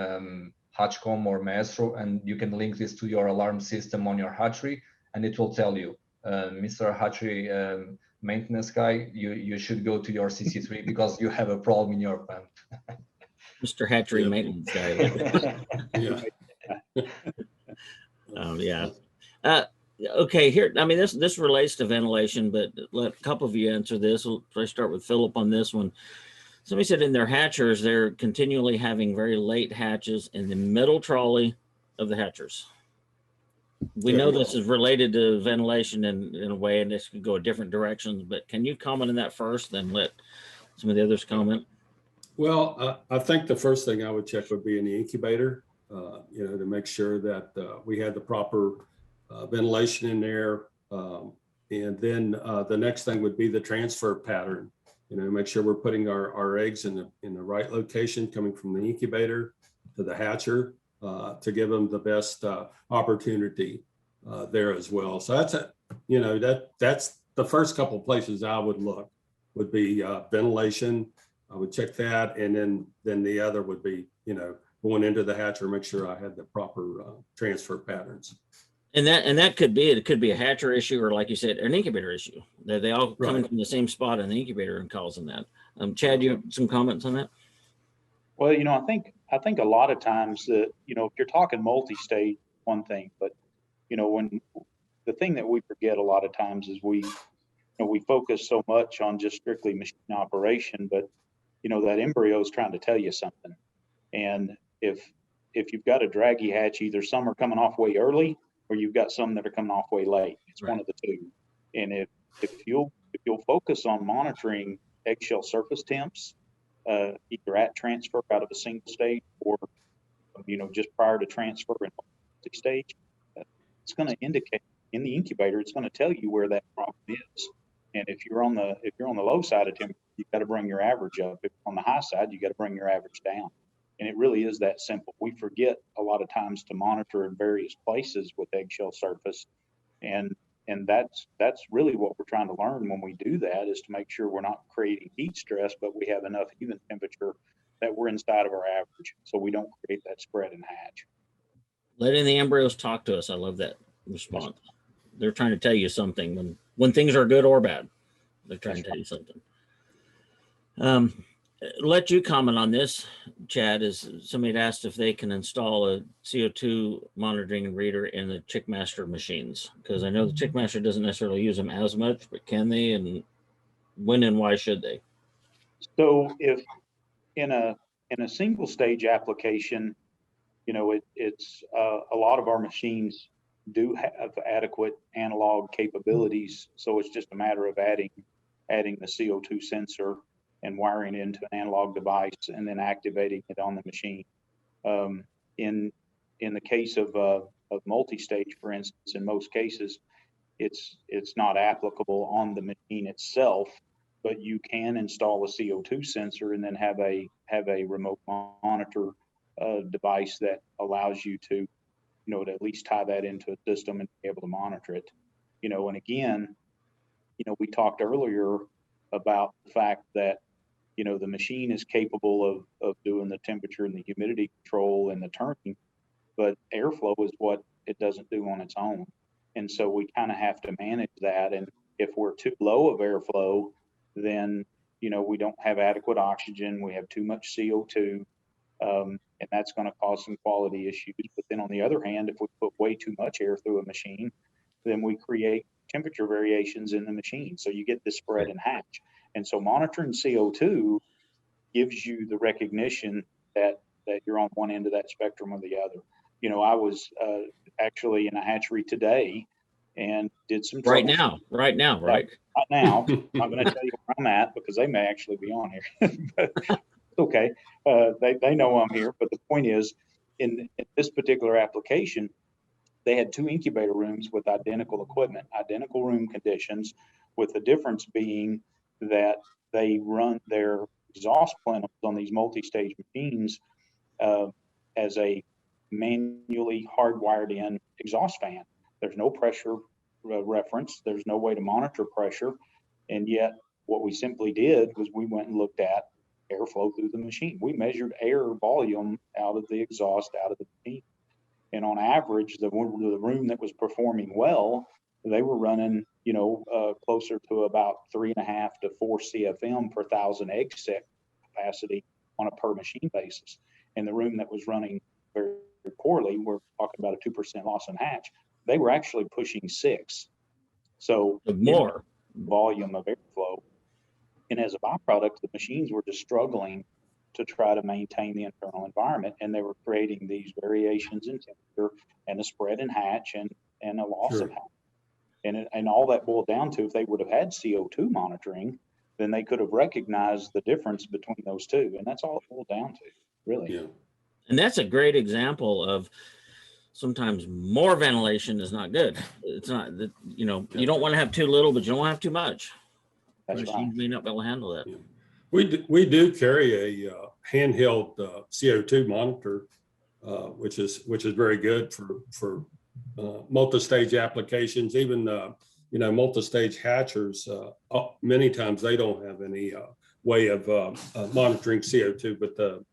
Hatchcom or Maestro, and you can link this to your alarm system on your hatchery, and it will tell you, Mr. Hatchery maintenance guy, you should go to your CC3 because you have a problem in your pump. Mr. Hatchery maintenance guy. Yeah. Yeah. Okay, here, I mean, this relates to ventilation, but let a couple of you answer this. Let's start with Philip on this one. Somebody said in their hatchers, they're continually having very late hatches in the middle trolley of the hatchers. We know this is related to ventilation in a way, and this could go different directions, but can you comment on that first, then let some of the others comment? Well, I think the first thing I would check would be in the incubator, you know, to make sure that we had the proper ventilation in there. And then the next thing would be the transfer pattern. You know, make sure we're putting our eggs in the right location, coming from the incubator to the hatcher to give them the best opportunity there as well. So that's you know, that's the first couple of places I would look, would be ventilation. I would check that, and then the other would be, you know, going into the hatcher, make sure I had the proper transfer patterns. And that could be, it could be a hatcher issue, or like you said, an incubator issue. They all coming from the same spot in the incubator and causing that. Chad, you have some comments on that? Well, you know, I think a lot of times that, you know, if you're talking multi-stage, one thing, but you know, when the thing that we forget a lot of times is we focus so much on just strictly machine operation, but you know, that embryo is trying to tell you something. And if you've got a draggy hatch, either some are coming off way early or you've got some that are coming off way late. It's one of the two. And if you'll focus on monitoring eggshell surface temps, either at transfer out of a single stage or, you know, just prior to transfer in multi-stage, it's going to indicate in the incubator, it's going to tell you where that problem is. And if you're on the low side of temperature, you've got to bring your average up. If you're on the high side, you got to bring your average down. And it really is that simple. We forget a lot of times to monitor in various places with eggshell surface. And that's really what we're trying to learn when we do that, is to make sure we're not creating heat stress, but we have enough even temperature that we're inside of our average, so we don't create that spread in hatch. Letting the embryos talk to us. I love that response. They're trying to tell you something when things are good or bad. They're trying to tell you something. Let you comment on this, Chad. Is somebody had asked if they can install a CO2 monitoring reader in the Chickmaster machines, because I know the Chickmaster doesn't necessarily use them as much, but can they, and when and why should they? So if in a single stage application, you know, it's a lot of our machines do have adequate analog capabilities. So it's just a matter of adding the CO2 sensor and wiring it into an analog device and then activating it on the machine. In the case of multi-stage, for instance, in most cases, it's not applicable on the machine itself, but you can install a CO2 sensor and then have a remote monitor device that allows you to, you know, to at least tie that into a system and be able to monitor it. You know, and again, you know, we talked earlier about the fact that, you know, the machine is capable of doing the temperature and the humidity control and the turning, but airflow is what it doesn't do on its own. And so we kind of have to manage that. And if we're too low of airflow, then, you know, we don't have adequate oxygen, we have too much CO2, and that's going to cause some quality issues. But then on the other hand, if we put way too much air through a machine, then we create temperature variations in the machine. So you get this spread in hatch. And so monitoring CO2 gives you the recognition that you're on one end of that spectrum or the other. You know, I was actually in a hatchery today and did some right now. Right now. I'm going to tell you where I'm at, because they may actually be on here. But okay, they know I'm here. But the point is, in this particular application, they had 2 incubator rooms with identical equipment, identical room conditions, with the difference being that they run their exhaust plenums on these multi-stage machines as a manually hardwired in exhaust fan. There's no pressure reference. There's no way to monitor pressure. And yet what we simply did was we went and looked at airflow through the machine. We measured air volume out of the exhaust, out of the machine. And on average, the room that was performing well, they were running, you know, closer to about 3.5 to 4 CFM per 1,000 egg set capacity on a per machine basis. And the room that was running very poorly, we're talking about a 2% loss in hatch, they were actually pushing 6. So More volume of airflow. And as a byproduct, the machines were just struggling to try to maintain the internal environment, and they were creating these variations in temperature and a spread in hatch and a loss of hatch. And all that boiled down to, if they would have had CO2 monitoring, then they could have recognized the difference between those two. And that's all it boiled down to, really. Yeah. And that's a great example of sometimes more ventilation is not good. It's not that, you know, you don't want to have too little, but you don't want to have too much. That's right. Machines may not be able to handle that. Yeah. We do carry a handheld CO2 monitor, which is very good for multi-stage applications. Even you know, multi-stage hatchers, many times they don't have any way of monitoring CO2, but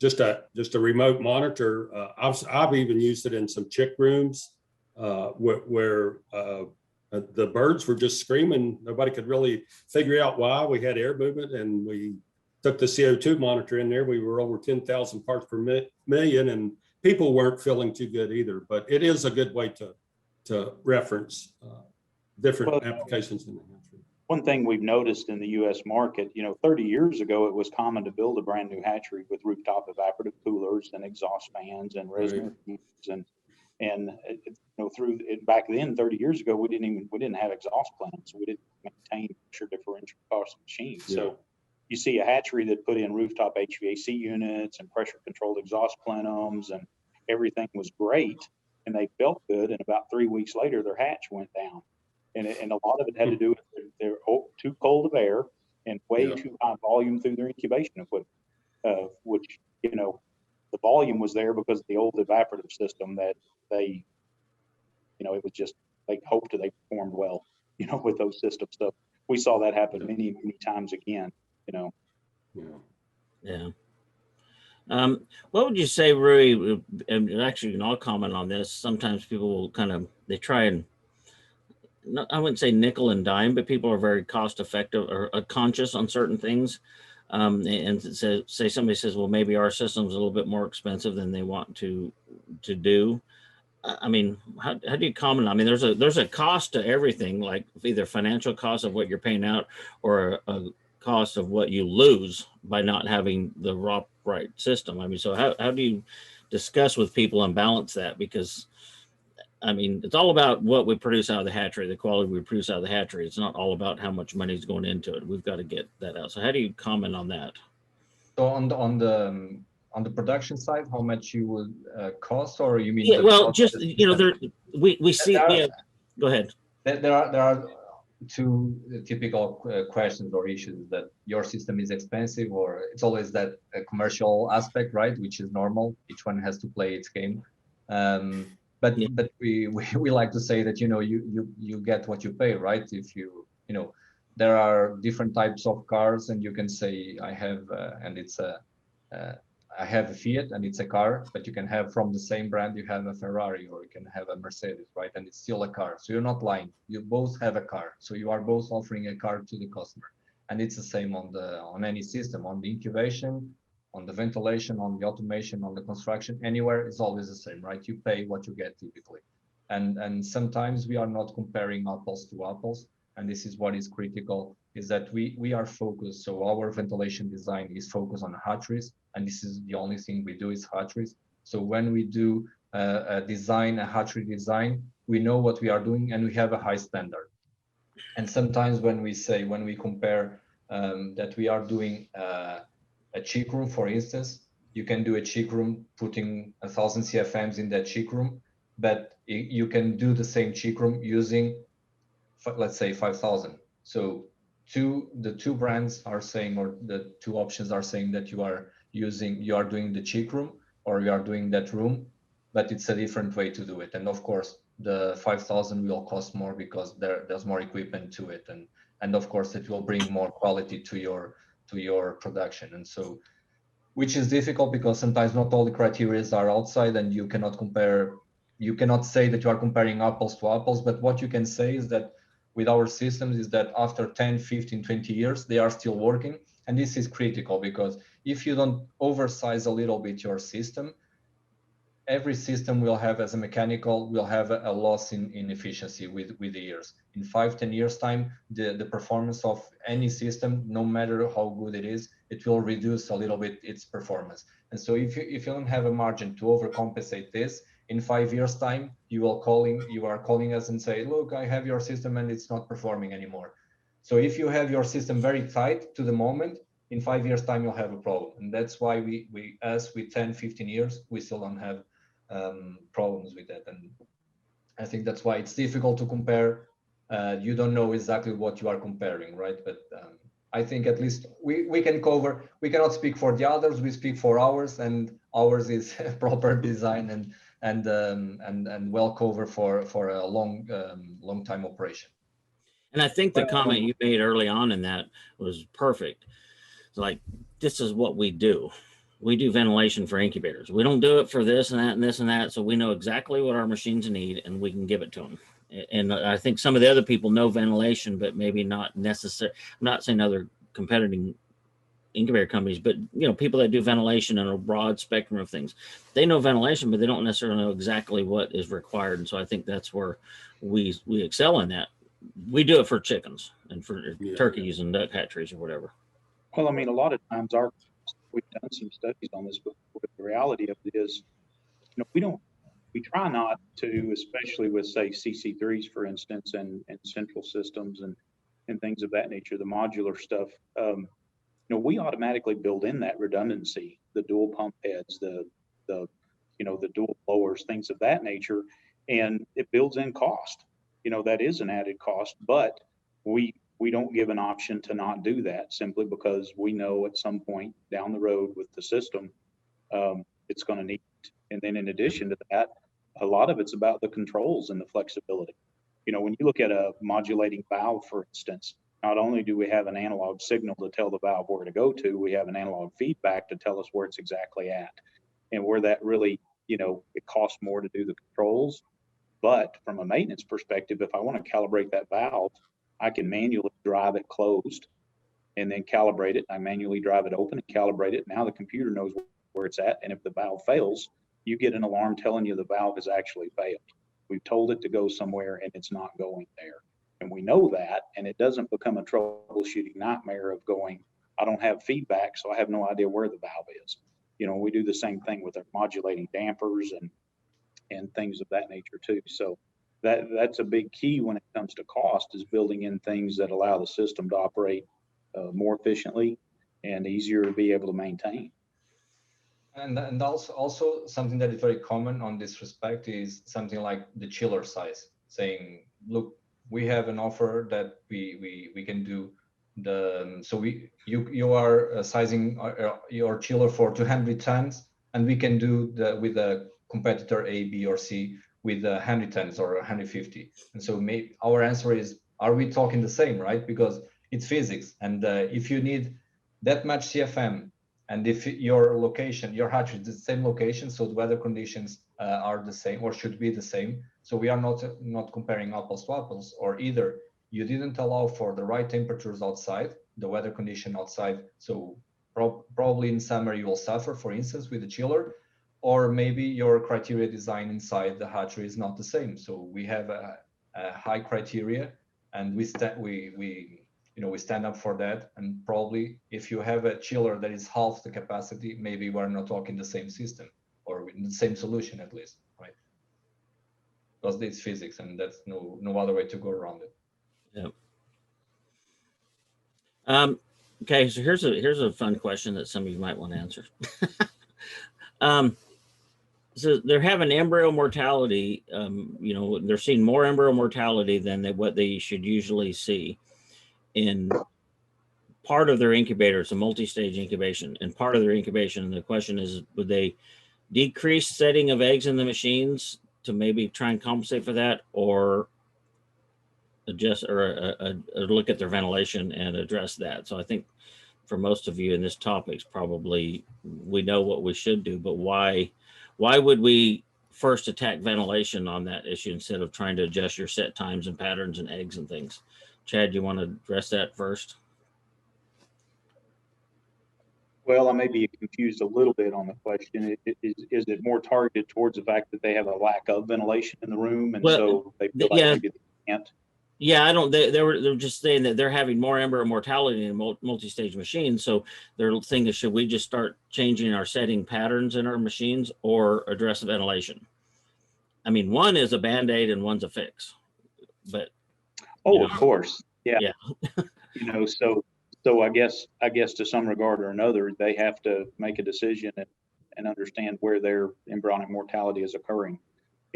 just a remote monitor. I've even used it in some chick rooms where the birds were just screaming. Nobody could really figure out why. We had air movement, and we took the CO2 monitor in there. We were over 10,000 parts per million, and people weren't feeling too good either. But it is a good way to reference different applications in the hatchery. One thing we've noticed in the U.S. market, you know, 30 years ago, it was common to build a brand new hatchery with rooftop evaporative coolers and exhaust fans and resin and you know, back then, 30 years ago, we didn't have exhaust plenums, so we didn't maintain pressure differential across the machine. Yeah. So you see a hatchery that put in rooftop HVAC units and pressure controlled exhaust plenums, and everything was great, and they felt good. And about 3 weeks later, their hatch went down, and a lot of it had to do with they're too cold of air and way too high volume through their incubation equipment, which, you know, the volume was there because of the old evaporative system that they, you know, it was just, they hoped they performed well, you know, with those systems. So we saw that happen many times again, you know. Yeah. What would you say, Rui, and actually you can all comment on this, sometimes people will kind of, they try and, I wouldn't say nickel and dime, but people are very cost effective or conscious on certain things. And say somebody says, well, maybe our system's a little bit more expensive than they want to do. I mean, how do you comment? I mean, there's a cost to everything, like either financial cost of what you're paying out or a cost of what you lose by not having the right system. I mean, so how do you discuss with people and balance that? Because I mean, it's all about what we produce out of the hatchery, the quality we produce out of the hatchery. It's not all about how much money is going into it. We've got to get that out. So how do you comment on that? So on the production side, how much you would cost, or you mean? Yeah, well, just, you know, we see. Go ahead. There are two typical questions or issues, that your system is expensive, or it's always that commercial aspect, right? Which is normal. Each one has to play its game. But we like to say that, you know, you get what you pay, right? If you know, there are different types of cars, and you can say I have I have a Fiat and it's a car, but you can have from the same brand, you have a Ferrari, or you can have a Mercedes, right? And it's still a car. So you're not lying. You both have a car. So you are both offering a car to the customer. And it's the same on any system, on the incubation, on the ventilation, on the automation, on the construction, anywhere, it's always the same, right? You pay what you get typically. And sometimes we are not comparing apples to apples. And this is what is critical, is that we are focused. So our ventilation design is focused on hatcheries. And this is the only thing we do is hatcheries. So when we do a hatchery design, we know what we are doing and we have a high standard. And sometimes when we compare that we are doing a chick room, for instance, you can do a chick room two 1,000 CFMs in that chick room, but you can do the same chick room using, let's say, 5,000. So the two brands are saying, or the two options are saying that you are doing the chick room, or you are doing that room, but it's a different way to do it. And of course, the 5,000 will cost more because there's more equipment to it, and of course it will bring more quality to your production. And so, which is difficult because sometimes not all the criteria are outside, and you cannot compare. You cannot say that you are comparing apples to apples, but what you can say is that with our systems is that after 10, 15, 20 years, they are still working. And this is critical, because if you don't oversize a little bit your system, every system will have, as a mechanical, will have a loss in efficiency with the years. In 5-10 years time, the performance of any system, no matter how good it is, it will reduce a little bit its performance. And so if you don't have a margin to overcompensate this, in 5 years time, you are calling us and say, look, I have your system and it's not performing anymore. So if you have your system very tight to the moment, in 5 years time, you'll have a problem. And that's why we as with 10-15 years, we still don't have problems with that. And I think that's why it's difficult to compare. You don't know exactly what you are comparing, right? But I think at least we can cover. We cannot speak for the others. We speak for ours, and ours is proper design and well covered for a long time operation. And I think the comment you made early on in that was perfect. It's like, this is what we do. We do ventilation for incubators. We don't do it for this and that and this and that. So we know exactly what our machines need and we can give it to them. And I think some of the other people know ventilation, but maybe not necessarily. I'm not saying other competing incubator companies, but people that do ventilation and a broad spectrum of things, they know ventilation, but they don't necessarily know exactly what is required. And so I think that's where we excel in that. We do it for chickens and for turkeys and duck hatcheries or whatever. Well, I mean, a lot of times we've done some studies on this, but the reality of it is, we try not to, especially with, say, CC3s, for instance, and central systems and things of that nature, the modular stuff, we automatically build in that redundancy, the dual pump heads, the dual blowers, things of that nature, and it builds in cost. That is an added cost, but we don't give an option to not do that simply because we know at some point down the road with the system, it's going to need it. And then in addition to that, a lot of it's about the controls and the flexibility. When you look at a modulating valve, for instance, not only do we have an analog signal to tell the valve where to go to, we have an analog feedback to tell us where it's exactly at. And where that really, it costs more to do the controls. But from a maintenance perspective, if I want to calibrate that valve, I can manually drive it closed and then calibrate it. I manually drive it open and calibrate it. Now the computer knows where it's at. And if the valve fails, you get an alarm telling you the valve has actually failed. We've told it to go somewhere and it's not going there. And we know that, and it doesn't become a troubleshooting nightmare of going, I don't have feedback, so I have no idea where the valve is. We do the same thing with our modulating dampers and things of that nature too. So that's a big key when it comes to cost, is building in things that allow the system to operate more efficiently and easier to be able to maintain. And also something that is very common on this respect is something like the chiller size, saying, look, we have an offer that we can do you are sizing your chiller for 200 tons, and we can do with a competitor A, B, or C with 100 tons or 150. And so our answer is, are we talking the same, right? Because it's physics, and if you need that much CFM, and if your location, your hatchery is the same location, so the weather conditions are the same or should be the same. So we are not comparing apples to apples, or either you didn't allow for the right temperatures outside, the weather condition outside. So probably in summer you will suffer, for instance, with the chiller, or maybe your criteria design inside the hatchery is not the same. So we have a high criteria, and we stand up for that. And probably if you have a chiller that is half the capacity, maybe we're not talking the same system or the same solution, at least, right? Because it's physics, and that's no other way to go around it. Yeah. Okay, so here's a fun question that some of you might want to answer. So they're having embryo mortality. They're seeing more embryo mortality than what they should usually see in part of their incubator. It's a multi-stage incubation, and part of their incubation. And the question is, would they decrease setting of eggs in the machines to maybe try and compensate for that, or adjust or look at their ventilation and address that? So I think for most of you in this topic, probably we know what we should do, but why would we first attack ventilation on that issue instead of trying to adjust your set times and patterns and eggs and things? Chad, you want to address that first? Well, I may be confused a little bit on the question. Is it more targeted towards the fact that they have a lack of ventilation in the room, and Well, so they feel like yeah. maybe they can't? Yeah, I don't. They're just saying that they're having more embryo mortality in multi-stage machines. So their thing is, should we just start changing our setting patterns in our machines or address ventilation? I mean, one is a Band-Aid and one's a fix. But Oh, of course, yeah. Yeah. So I guess to some regard or another, they have to make a decision and understand where their embryonic mortality is occurring.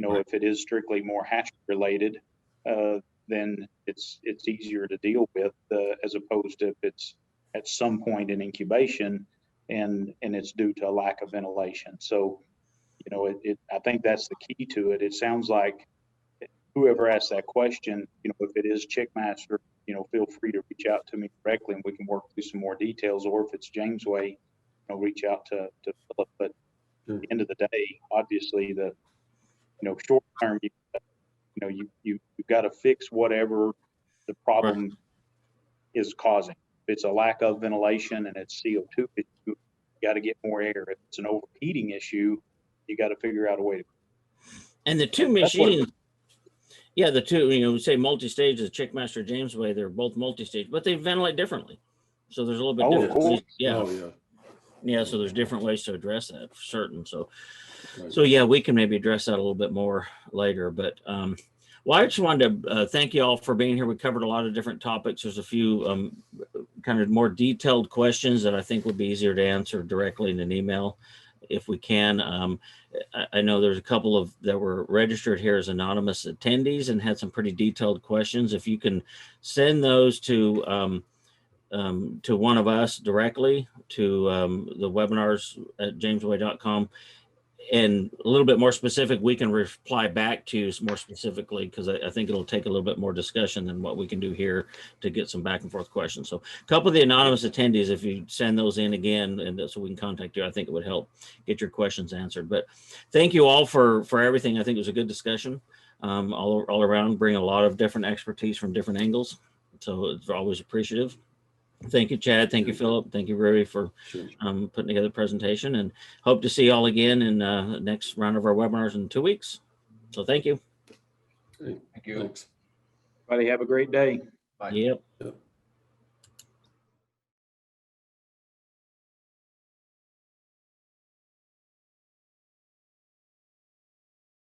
Right. If it is strictly more hatch related, then it's easier to deal with as opposed to if it's at some point in incubation and it's due to a lack of ventilation. So, I think that's the key to it. It sounds like whoever asked that question, if it is Chickmaster, feel free to reach out to me directly and we can work through some more details. Or if it's Jamesway, reach out to Philip. But at the end of the day, obviously the short term, you've got to fix whatever the problem is causing. If it's a lack of ventilation and it's CO2 issue, you got to get more air. If it's an overheating issue, you got to figure out a way to. And the two machines, yeah, the two, we say multi-stage, the Chickmaster Jamesway, they're both multi-stage, but they ventilate differently. So there's a little bit different ways. Yeah. Oh, yeah. Yeah, so there's different ways to address that for certain. So yeah, we can maybe address that a little bit more later. But well, I just wanted to thank you all for being here. We covered a lot of different topics. There's a few kind of more detailed questions that I think would be easier to answer directly in an email if we can. I know there's a couple of that were registered here as anonymous attendees and had some pretty detailed questions. If you can send those to one of us directly to the webinars at jamesway.com and a little bit more specific, we can reply back to you more specifically, because I think it'll take a little bit more discussion than what we can do here to get some back and forth questions. So a couple of the anonymous attendees, if you send those in again, and so we can contact you, I think it would help get your questions answered. But thank you all for everything. I think it was a good discussion all around, bring a lot of different expertise from different angles. So it's always appreciative. Thank you, Chad. Thank you, Philip. Thank you, Ruby, for putting together the presentation, and hope to see you all again in the next round of our webinars in 2 weeks. So thank you. Thank you. Thanks. Everybody have a great day. Bye. Yep. Yep.